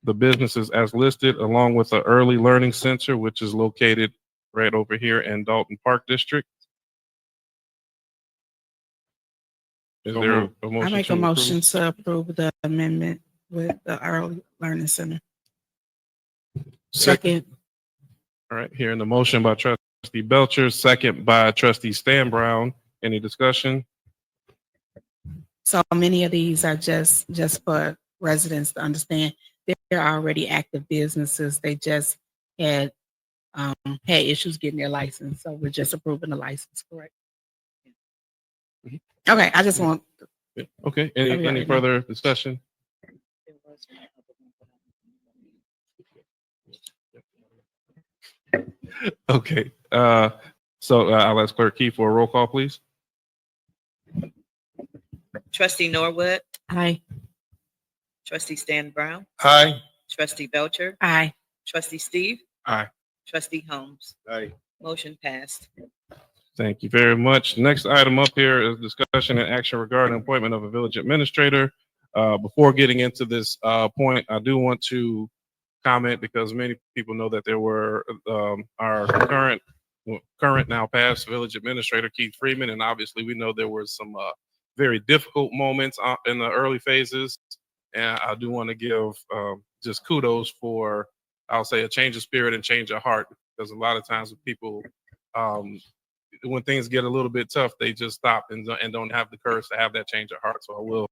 the businesses as listed, along with the Early Learning Center, which is located right over here in Dalton Park District. Is So there moved. a I motion make to a approve? motion to approve the amendment with the Early Learning Center. Second. All right, hearing the motion by Trustee Belcher, second by Trustee Stan Brown. Any discussion? So many of these are just for residents to understand. They're already active businesses. They just had issues getting their license. So we're just approving the license, correct? Okay, I just want. Okay, any further discussion? Okay, so I'll ask Clerk Key for a roll call, please. Trustee Norwood, Aye. Trustee Stan Brown, Aye. Trustee Belcher, Aye. Trustee Steve, Aye. Trustee Holmes. Aye. Motion passed. Thank you very much. Next item up here is discussion and action regarding appointment of a village administrator. Before getting into this point, I do want to comment because many people know that there were our current now past village administrator Keith Freeman, and obviously we know there were some very difficult moments in the early phases, and I do want to give just kudos for, I'll say, a change of spirit and change of heart, because a lot of times when people when things get a little bit tough, they just stop and don't have the courage to have that change of heart. So I will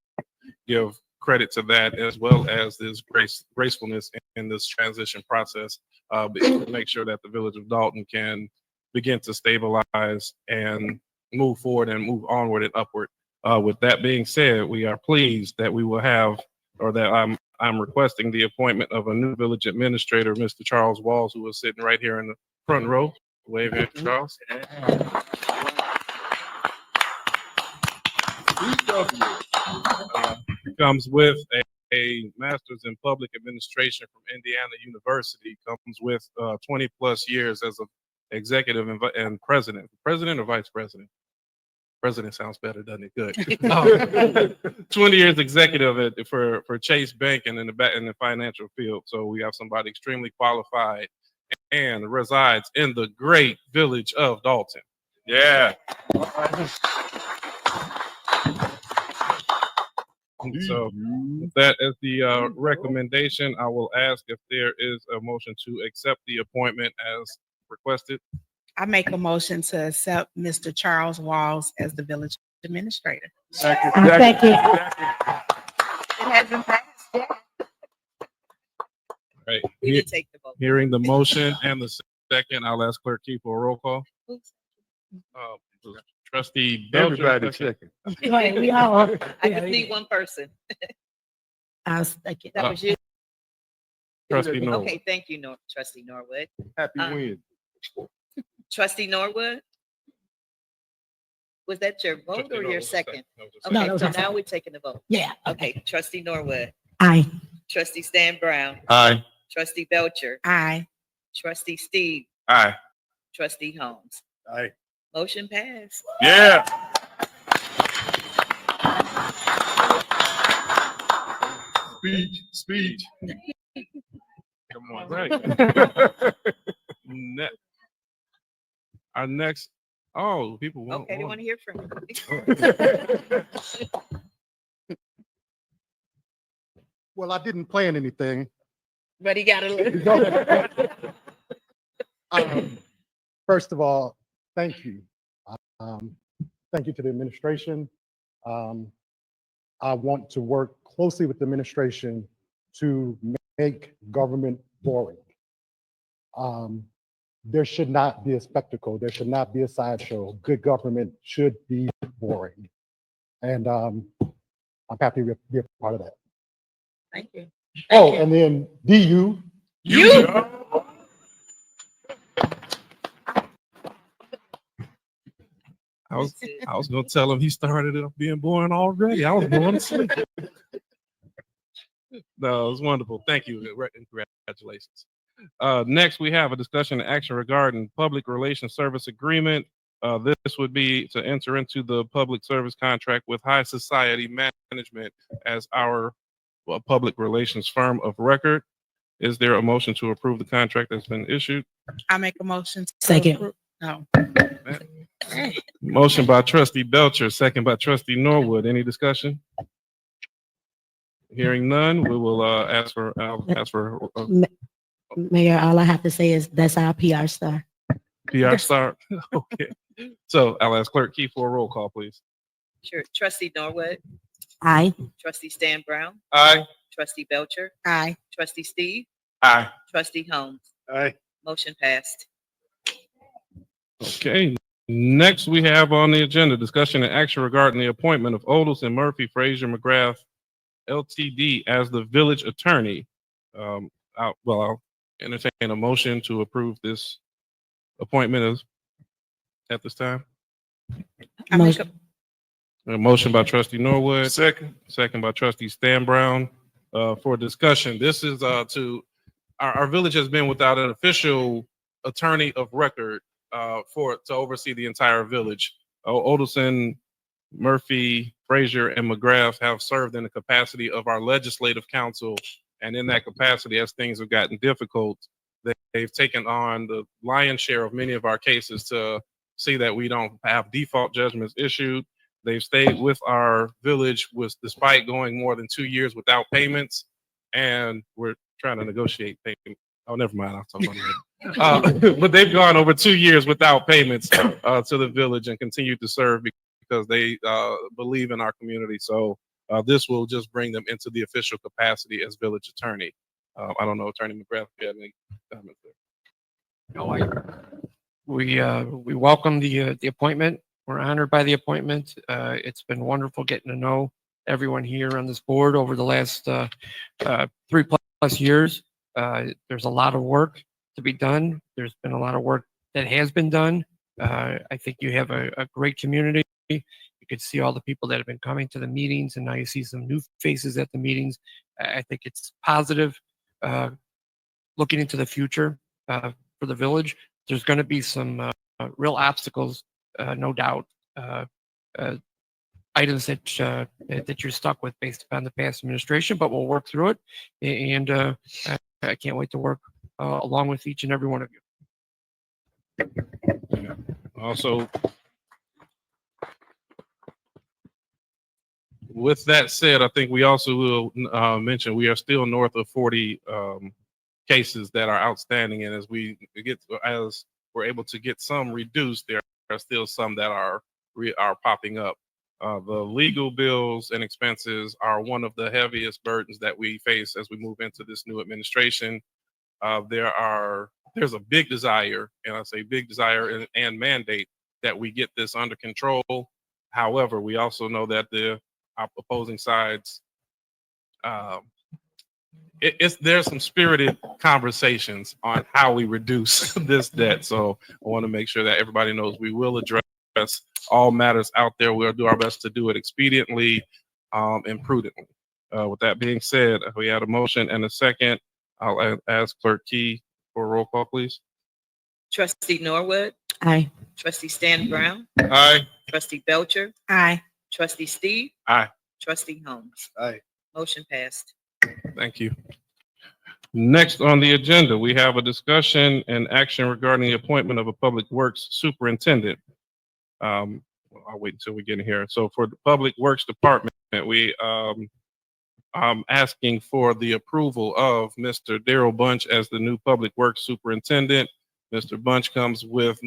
give credit to that, as well as this gracefulness in this transition process, to make sure that the village of Dalton can begin to stabilize and move forward and move onward and upward. With that being said, we are pleased that we will have, or that I'm requesting the appointment of a new village administrator, Mr. Charles Walls, who is sitting right here in the front row. Wave here, Charles. Comes with a master's in public administration from Indiana University, comes with 20 plus years as an executive and president or vice president. President sounds better, doesn't it? Good. 20 years executive for Chase Bank and in the financial field. So we have somebody extremely qualified and resides in the great village of Dalton. Yeah. So that is the recommendation. I will ask if there is a motion to accept the appointment as requested. I make a motion to accept Mr. Charles Walls as the village administrator. Thank you. It hasn't passed yet. Right. We need to take the vote. Hearing the motion and the second, I'll ask Clerk Key for a roll call. Trustee Belcher. Everybody second. Right, we all. I just need one person. I was thinking. That was you. Trustee Norwood. Okay, thank you, Trustee Norwood. Happy win. Trustee Norwood? Was that your vote Trustee or Norwood your was second? No, No, Okay, that was so my now second. we're taking the vote. Yeah. Okay, Trustee Norwood, Aye. Trustee Stan Brown, Aye. Trustee Belcher, Aye. Trustee Steve, Aye. Trustee Holmes. Aye. Motion passed. Yeah. Speech. Come on. Right. Our next, people want. Okay, they want to hear from you. Well, I didn't plan anything. But he got a little. First of all, thank you. thank you to the administration. I want to work closely with the administration to make government boring. There should not be a spectacle. There should not be a sideshow. Good government should be boring. And I'm happy to be a part of that. Thank you. Oh, and then DU. I was gonna tell him he started it being boring already. I was going to sleep. No, it was wonderful. Thank you. Congratulations. Next, we have a discussion and action regarding public relations service agreement. This would be to enter into the public service contract with High Society Management as our public relations firm of record. Is there a motion to approve the contract that's been issued? I make a motion. Second. No. Motion by trustee Belcher, second by trustee Norwood. Any discussion? Hearing none, we will ask for. Mayor, all I have to say is that's our PR star. PR star. Okay. So I'll ask Clerk Key for a roll call, please. Sure. Trustee Norwood, Aye. trustee Stan Brown, Aye. trustee Belcher, Aye. trustee Steve, Aye. trustee Holmes. Aye. Motion passed. Okay. Next, we have on the agenda discussion and action regarding the appointment of Odelson Murphy Frazier McGrath LTD as the village attorney. I'll entertain a motion to approve this appointment at this time. I make a, A motion by trustee Norwood. Second by trustee Stan Brown. For discussion, this is to our village has been without an official attorney of record to oversee the entire village. Odelson, Murphy, Frazier, and McGrath have served in the capacity of our legislative council, and in that capacity, as things have gotten difficult, they've taken on the lion's share of many of our cases to see that we don't have default judgments issued. They've stayed with our village despite going more than 2 years without payments, and we're trying to negotiate payment. Oh, never mind. I'll talk about it later. But they've gone over 2 years without payments to the village and continue to serve because they believe in our community. So this will just bring them into the official capacity as village attorney. I don't know, Attorney McGrath, if you have any comments there. No, we welcome the appointment. We're honored by the appointment. It's been wonderful getting to know everyone here on this board over the last 3+ years. There's a lot of work to be done. There's been a lot of work that has been done. I think you have a great community. You could see all the people that have been coming to the meetings, and now you see some new faces at the meetings. I think it's positive. Looking into the future for the village, there's going to be some real obstacles, no doubt. Items that you're stuck with based upon the past administration, but we'll work through it. And I can't wait to work along with each and every one of you. Also, with that said, I think we also will mention we are still north of 40 cases that are outstanding, and as we're able to get some reduced, there are still some that are popping up. The legal bills and expenses are one of the heaviest burdens that we face as we move into this new administration. There's a big desire, and I say big desire and mandate that we get this under control. However, we also know that our opposing sides, there's some spirited conversations on how we reduce this debt. So I want to make sure that everybody knows we will address all matters out there. We'll do our best to do it expediently and prudently. With that being said, we had a motion and a second. I'll ask Clerk Key for a roll call, please. Trustee Norwood. Aye. Trustee Stan Brown. Aye. Trustee Belcher. Aye. Trustee Steve. Aye. Trustee Holmes. Aye. Motion passed. Thank you. Next on the agenda, we have a discussion and action regarding the appointment of a public works superintendent. I'll wait until we get in here. So for the Public Works Department, I'm asking for the approval of Mr. Darrell Bunch as the new Public Works Superintendent. Mr. Bunch comes with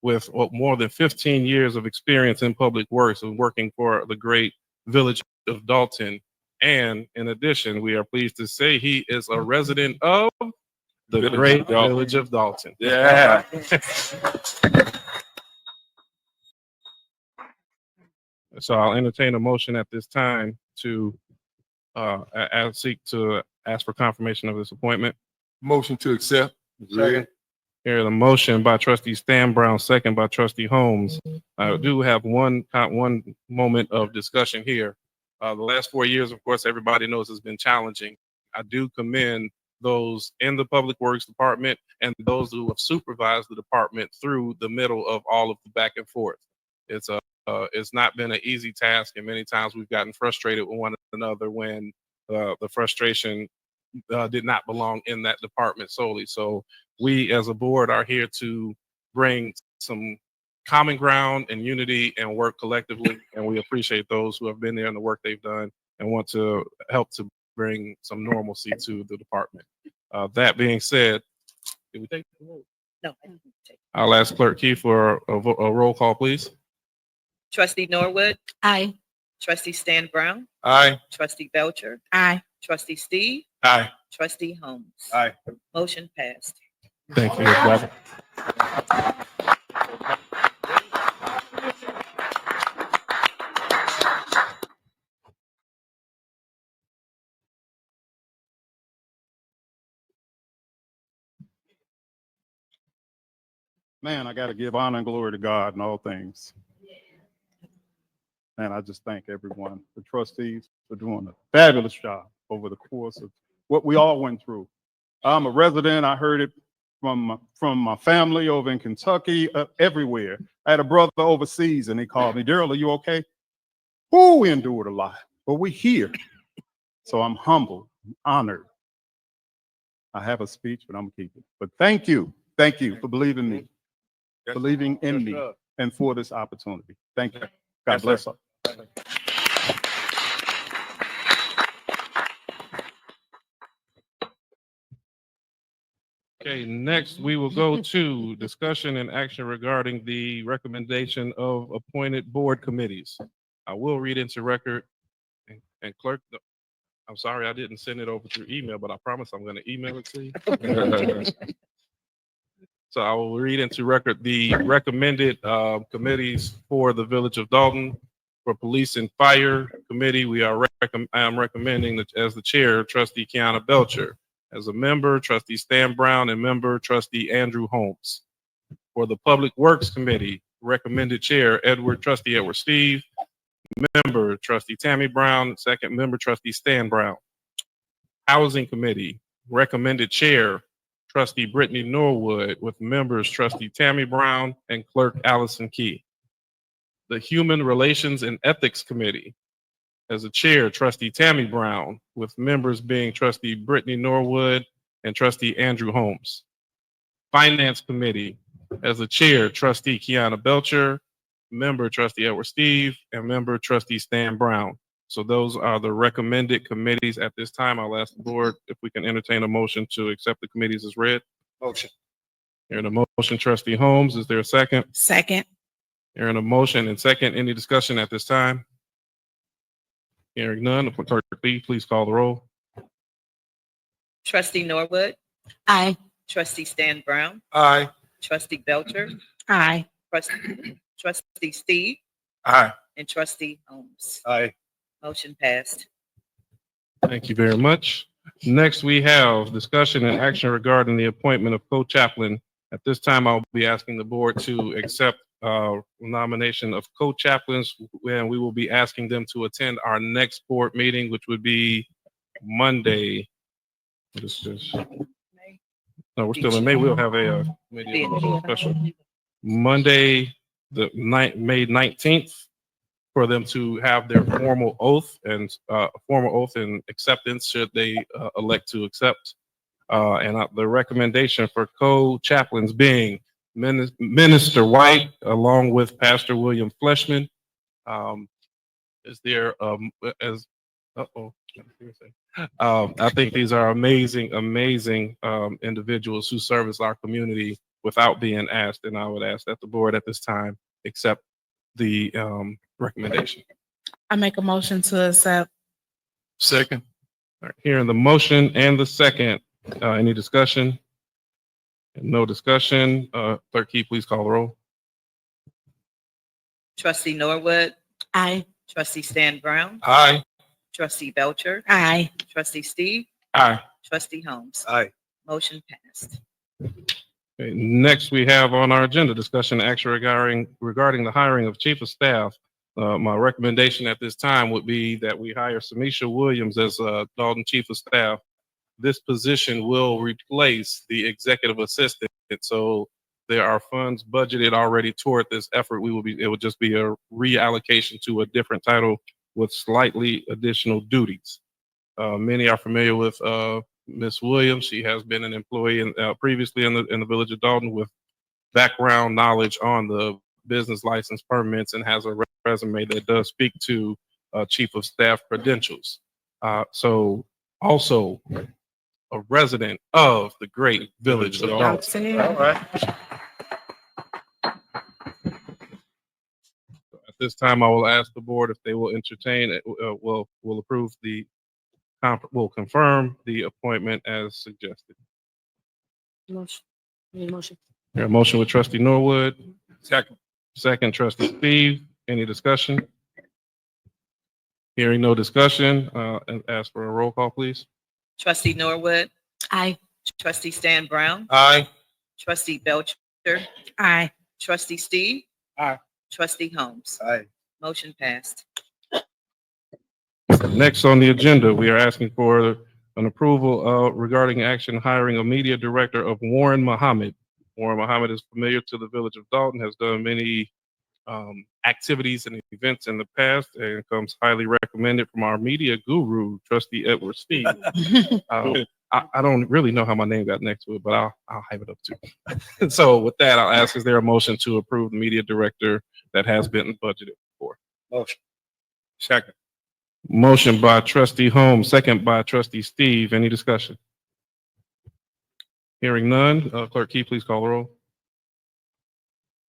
with more than 15 years of experience in public works and working for the great Village of Dolton. And in addition, we are pleased to say he is a resident of the Village great of Dolton. Village of Dolton. Yeah. So I'll entertain a motion at this time to seek to ask for confirmation of this appointment. Motion to accept. Second. Here, the motion by trustee Stan Brown, second by trustee Holmes. I do have one moment of discussion here. The last 4 years, of course, everybody knows has been challenging. I do commend those in the Public Works Department and those who have supervised the department through the middle of all of the back and forth. It's not been an easy task, and many times we've gotten frustrated with one another when the frustration did not belong in that department solely. So we as a board are here to bring some common ground and unity and work collectively. And we appreciate those who have been there and the work they've done and want to help to bring some normalcy to the department. That being said, did we take the roll? No, I didn't take. I'll ask Clerk Key for a roll call, please. Trustee Norwood, Aye. trustee Stan Brown, Aye. trustee Belcher, Aye. trustee Steve, Aye. trustee Holmes. Aye. Motion passed. Thank you, Ms. Weber. Man, I got to give honor and glory to God in all things. And I just thank everyone, the trustees, for doing a fabulous job over the course of what we all went through. I'm a resident. I heard it from my family over in Kentucky, everywhere. I had a brother overseas, and he called me, Daryl, are you okay? Who we endured a lot, but we here. So I'm humbled, honored. I have a speech, but I'm gonna keep it. But thank you for believing in me, believing in me, and for this opportunity. Thank you. God bless all. Okay, next we will go to discussion and action regarding the recommendation of appointed board committees. I will read into record and clerk, I'm sorry I didn't send it over through email, but I promise I'm going to email it to you. So I will read into record the recommended committees for the Village of Dolton. For Police and Fire Committee, I am recommending that as the chair, trustee Kiana Belcher. As a member, trustee Stan Brown, and member, trustee Andrew Holmes. For the Public Works Committee, recommended chair, trustee Edward Steve. Member, trustee Tammy Brown. Second member, trustee Stan Brown. Housing Committee, recommended chair, trustee Brittany Norwood, with members, trustee Tammy Brown and clerk Allison Key. The Human Relations and Ethics Committee, as a chair, trustee Tammy Brown, with members being trustee Brittany Norwood and trustee Andrew Holmes. Finance Committee, as a chair, trustee Kiana Belcher, member trustee Edward Steve, and member trustee Stan Brown. So those are the recommended committees at this time. I'll ask the board if we can entertain a motion to accept the committees as read. Motion. Hearing a motion, trustee Holmes, is there a second? Second. Hearing a motion and second, any discussion at this time? Hearing none, the clerk, please call the roll. Trustee Norwood, Aye. trustee Stan Brown, Aye. trustee Belcher, Aye. trustee Steve, Aye. and trustee Holmes. Aye. Motion passed. Thank you very much. Next, we have discussion and action regarding the appointment of co-chaplain. At this time, I'll be asking the board to accept nomination of co-chaplains, and we will be asking them to attend our next board meeting, which would be Monday. What is this? No, we're still in May. We'll have a special Monday, May 19th, for them to have their formal oath and acceptance should they elect to accept. And the recommendation for co-chaplains being Minister White, along with Pastor William Fleshman. Is there I think these are amazing individuals who service our community without being asked, and I would ask that the board at this time accept the recommendation. I make a motion to accept. Second. All right, hearing the motion and the second, any discussion? No discussion. Clerk Key, please call the roll. Trustee Norwood, Aye. trustee Stan Brown, Aye. trustee Belcher, Aye. trustee Steve, Aye. trustee Holmes. Aye. Motion passed. Okay, next, we have on our agenda discussion action regarding the hiring of chief of staff. My recommendation at this time would be that we hire Samisha Williams as Dalton chief of staff. This position will replace the executive assistant, so there are funds budgeted already toward this effort. It will just be a reallocation to a different title with slightly additional duties. Many are familiar with Ms. Williams. She has been an employee previously in the Village of Dolton with background knowledge on the business license permits and has a resume that does speak to chief of staff credentials. So also a resident of the great Village of Dolton. All right. At this time, I will ask the board if they will entertain it, will approve will confirm the appointment as suggested. Motion. Need a motion. Here, a motion with trustee Norwood. Second. Second, trustee Steve. Any discussion? Hearing no discussion, and ask for a roll call, please. Trustee Norwood, Aye. trustee Stan Brown, Aye. trustee Belcher, Aye. trustee Steve, Aye. trustee Holmes. Aye. Motion passed. Next on the agenda, we are asking for an approval regarding action hiring a media director of Warren Muhammad. Warren Muhammad is familiar to the Village of Dolton, has done many activities and events in the past, and comes highly recommended from our media guru, trustee Edward Steve. I don't really know how my name got next to it, but I'll have it up too. So with that, I'll ask, is there a motion to approve the media director that has been budgeted for? Motion. Second. Motion by trustee Holmes, second by trustee Steve. Any discussion? Hearing none, clerk Key, please call the roll.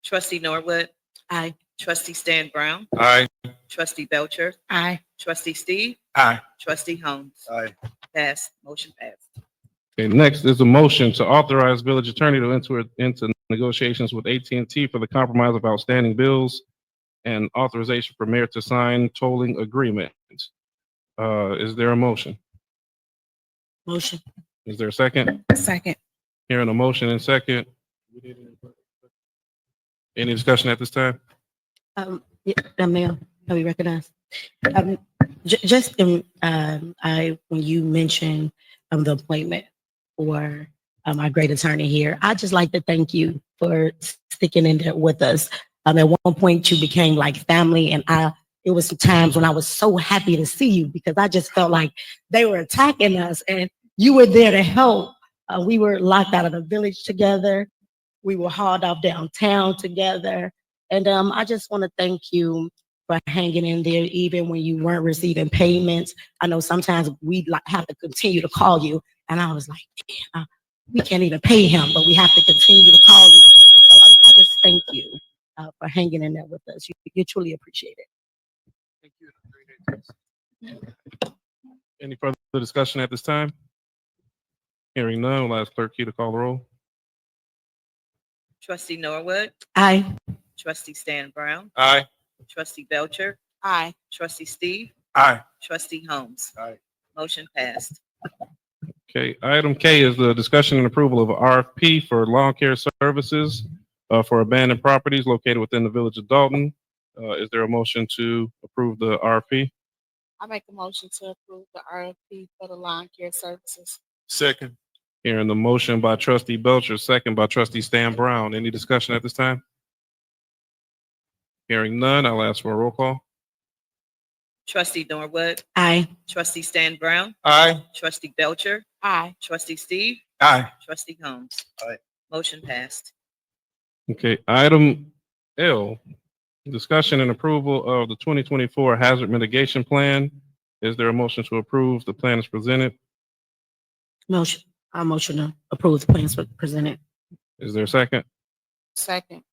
Trustee Norwood, Aye. trustee Stan Brown, Aye. trustee Belcher, Aye. trustee Steve, Aye. trustee Holmes. Aye. Passed. Motion passed. Okay, next is a motion to authorize village attorney to enter into negotiations with AT&T for the compromise of outstanding bills and authorization for mayor to sign tolling agreement. Is there a motion? Motion. Is there a second? Second. Hearing a motion and second. Any discussion at this time? Yeah, Mayor, have you recognized? Just when you mentioned the appointment for our great attorney here, I'd just like to thank you for sticking in there with us. At one point, you became like family, and it was some times when I was so happy to see you because I just felt like they were attacking us, and you were there to help. We were locked out of the village together. We were hauled off downtown together. And I just want to thank you for hanging in there even when you weren't receiving payments. I know sometimes we have to continue to call you. And I was like, damn, we can't even pay him, but we have to continue to call you. So I just thank you for hanging in there with us. You truly appreciate it. Thank you. Any further discussion at this time? Hearing none, we'll ask clerk Key to call the roll. Trustee Norwood, Aye. trustee Stan Brown, Aye. trustee Belcher, Aye. trustee Steve, Aye. trustee Holmes. Aye. Motion passed. Okay, item K is the discussion and approval of RFP for lawn care services for abandoned properties located within the Village of Dolton. Is there a motion to approve the RFP? I make a motion to approve the RFP for the lawn care services. Second. Hearing the motion by trustee Belcher, second by trustee Stan Brown. Any discussion at this time? Hearing none, I'll ask for a roll call. Trustee Norwood, Aye. trustee Stan Brown, Aye. trustee Belcher, Aye. trustee Steve, Aye. trustee Holmes. Aye. Motion passed. Okay, item L, discussion and approval of the 2024 hazard mitigation plan. Is there a motion to approve the plan as presented? Motion. I motion to approve the plans presented. Is there a second? Second.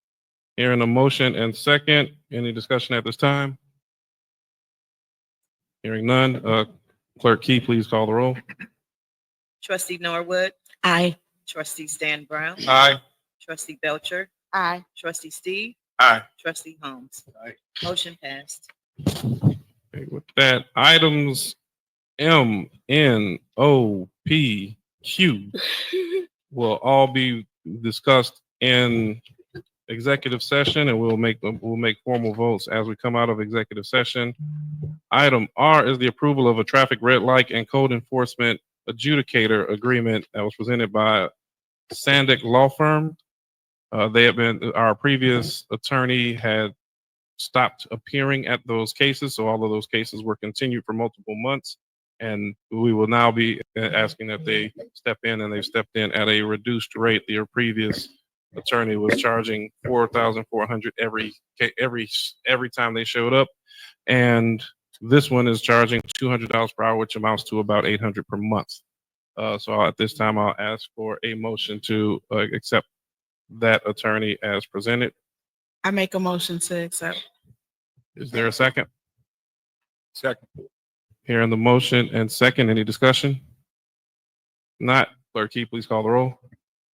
Hearing a motion and second, any discussion at this time? Hearing none, Clerk Key, please call the roll. Trustee Norwood, Aye. trustee Stan Brown, Aye. trustee Belcher, Aye. trustee Steve, Aye. trustee Holmes. Motion passed. Okay, with that, items M, N, O, P, Q will all be discussed in executive session, and we'll make formal votes as we come out of executive session. Item R is the approval of a traffic red light and code enforcement adjudicator agreement that was presented by Sandick Law Firm. Our previous attorney had stopped appearing at those cases, so all of those cases were continued for multiple months. And we will now be asking that they step in, and they've stepped in at a reduced rate. Their previous attorney was charging $4,400 every time they showed up, and this one is charging $200 per hour, which amounts to about $800 per month. So at this time, I'll ask for a motion to accept that attorney as presented. I make a motion to accept. Is there a second? Second. Hearing the motion and second, any discussion? Not, Clerk Key, please call the roll.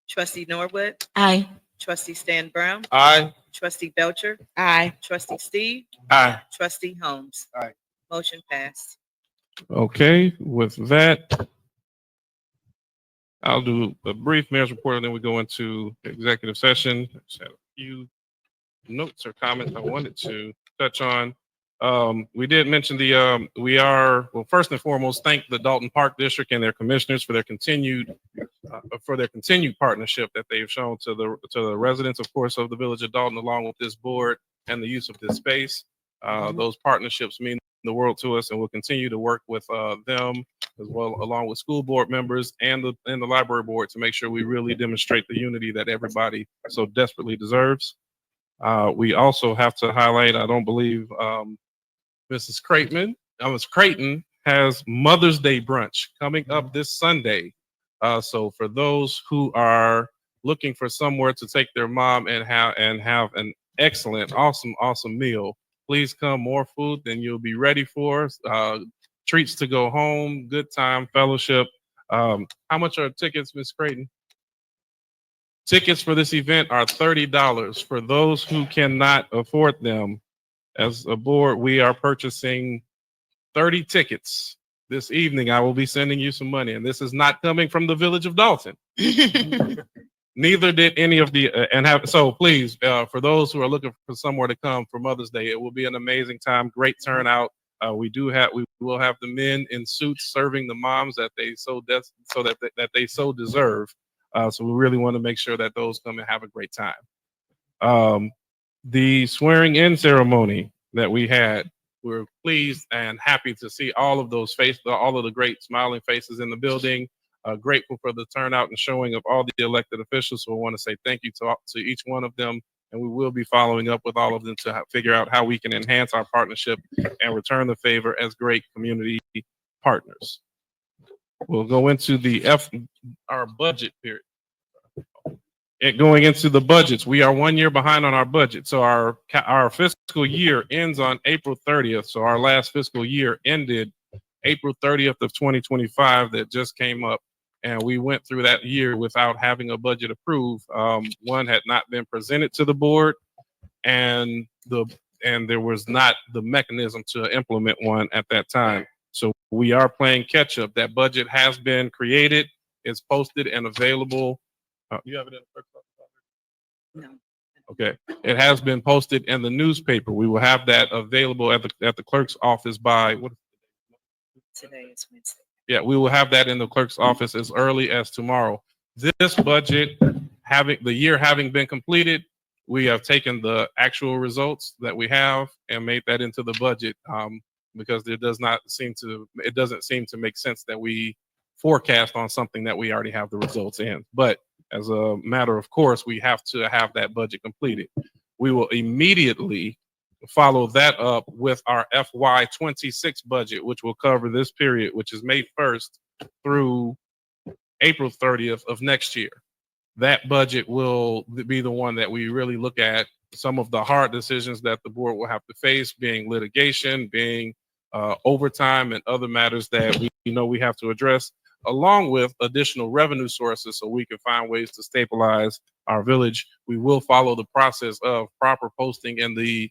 Trustee Norwood, Aye. trustee Stan Brown, Aye. trustee Belcher, Aye. trustee Steve, Aye. trustee Holmes. Aye. Motion passed. Okay, with that, I'll do a brief mayor's report, and then we go into executive session. I just had a few notes or comments I wanted to touch on. We did mention first and foremost, thank the Dalton Park District and their commissioners for their continued partnership that they've shown to the residents, of course, of the Village of Dalton, along with this board and the use of this space. Those partnerships mean the world to us, and we'll continue to work with them as well, along with school board members and the library board, to make sure we really demonstrate the unity that everybody so desperately deserves. We also have to highlight, I don't believe Mrs. Creighton has Mother's Day brunch coming up this Sunday. So for those who are looking for somewhere to take their mom and have an excellent, awesome meal, please come. More food than you'll be ready for. Treats to go home, good time, fellowship. How much are tickets, Ms. Creighton? Tickets for this event are $30. For those who cannot afford them, as a board, we are purchasing 30 tickets this evening. I will be sending you some money, and this is not coming from the Village of Dalton. Neither did any of the so please, for those who are looking for somewhere to come for Mother's Day, it will be an amazing time, great turnout. We will have the men in suits serving the moms that they so deserve. So we really want to make sure that those come and have a great time. The swearing in ceremony that we had, we're pleased and happy to see all of those faces, all of the great smiling faces in the building. Grateful for the turnout and showing of all the elected officials. So I want to say thank you to each one of them. And we will be following up with all of them to figure out how we can enhance our partnership and return the favor as great community partners. We'll go into our budget period. Going into the budgets, we are 1 year behind on our budget. So our fiscal year ends on April 30th. So our last fiscal year ended April 30th of 2025 that just came up. And we went through that year without having a budget approved. One had not been presented to the board, and there was not the mechanism to implement one at that time. So we are playing catch up. That budget has been created. It's posted and available. You have it in the clerk's office? No. Okay. It has been posted in the newspaper. We will have that available at the clerk's office by what? Today is Wednesday. Yeah, we will have that in the clerk's office as early as tomorrow. This budget, the year having been completed, we have taken the actual results that we have and made that into the budget, because it doesn't seem to make sense that we forecast on something that we already have the results in. But as a matter of course, we have to have that budget completed. We will immediately follow that up with our FY26 budget, which will cover this period, which is May 1st through April 30th of next year. that budget will be the one that we really look at. Some of the hard decisions that the board will have to face, being litigation, being overtime, and other matters that we know we have to address, along with additional revenue sources so we can find ways to stabilize our village. We will follow the process of proper posting, a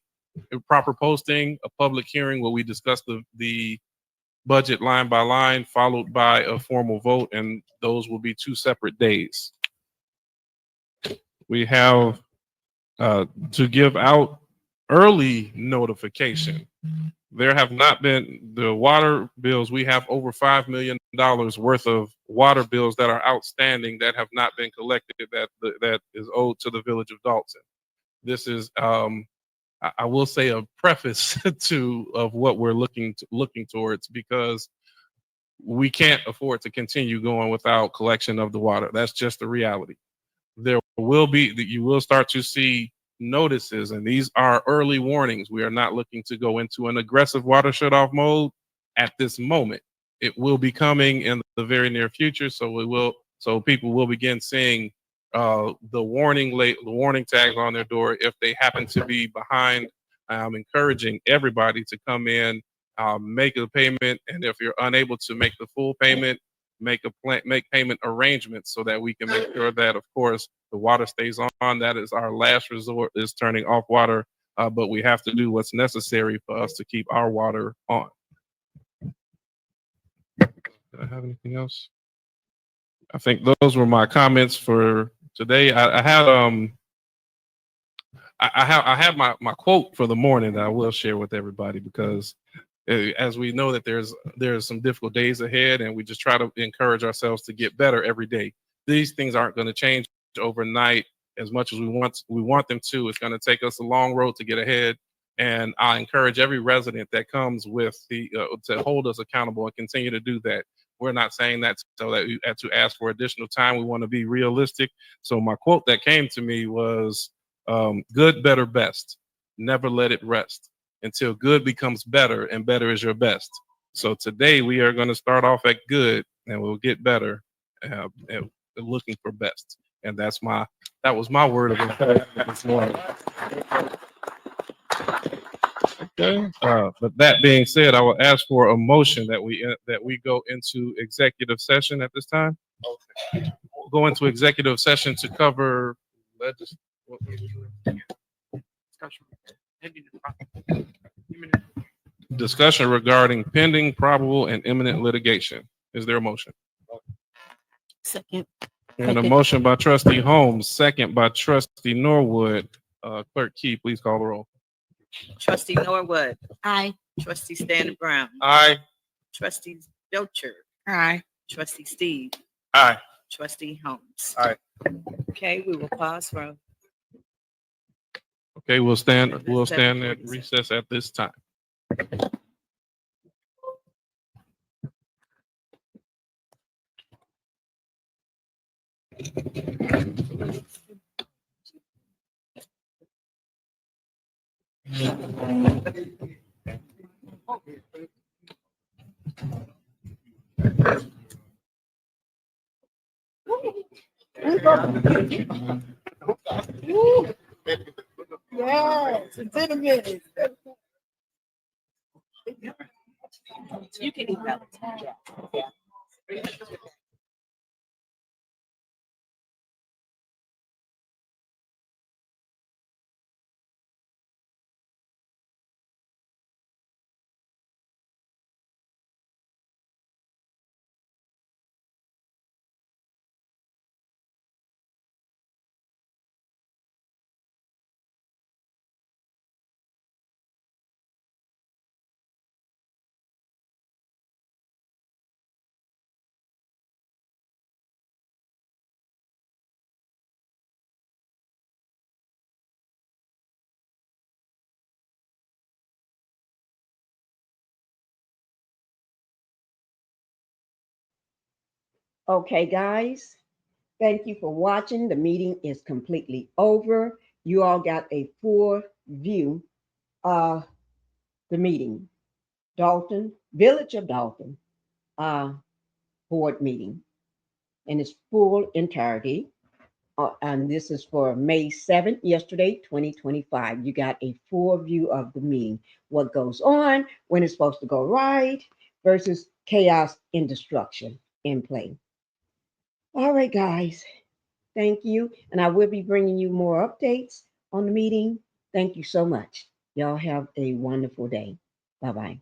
public hearing where we discuss the budget line by line, followed by a formal vote, and those will be 2 separate days. We have to give out early notification. There have not been the water bills. We have over $5 million worth of water bills that are outstanding that have not been collected, that is owed to the Village of Dolton. This is, I will say, a preface of what we're looking towards, because we can't afford to continue going without collection of the water. That's just the reality. You will start to see notices, and these are early warnings. We are not looking to go into an aggressive water shutoff mode at this moment. It will be coming in the very near future, so people will begin seeing the warning tags on their door if they happen to be behind. I'm encouraging everybody to come in, make a payment, and if you're unable to make the full payment, make payment arrangements so that we can make sure that, of course, the water stays on. That is our last resort, is turning off water, but we have to do what's necessary for us to keep our water on. Did I have anything else? I think those were my comments for today. I have my quote for the morning that I will share with everybody, because as we know that there's some difficult days ahead, and we just try to encourage ourselves to get better every day. These things aren't going to change overnight as much as we want them to. It's going to take us a long road to get ahead, and I encourage every resident that comes with to hold us accountable and continue to do that. We're not saying that so that we have to ask for additional time. We want to be realistic. So my quote that came to me was, good, better, best. Never let it rest until good becomes better, and better is your best. So today we are going to start off at good, and we'll get better, and looking for best. And that was my word of encouragement this morning. Okay. But that being said, I will ask for a motion that we go into executive session at this time. Okay. We'll go into executive session to cover discussion regarding pending, probable, and imminent litigation. Is there a motion? Second. And a motion by Trustee Holmes, second by Trustee Norwood. Clerk Key, please call the roll. Trustee Norwood. Aye. Trustee Stanley Brown. Aye. Trustee Belcher. Aye. Trustee Steve. Aye. Trustee Holmes. Aye. Okay, we will pause for. Okay, we'll stand at recess at this time. Yes, it's in a minute. You can eat that. Okay, guys, thank you for watching. The meeting is completely over. You all got a full view of the meeting. Dolton, Village of Dolton, board meeting in its full entirety. And this is for May 7th, yesterday, 2025. You got a full view of the meeting, what goes on, when it's supposed to go right, versus chaos and destruction in play. All right, guys. Thank you. And I will be bringing you more updates on the meeting. Thank you so much. Y'all have a wonderful day. Bye-bye.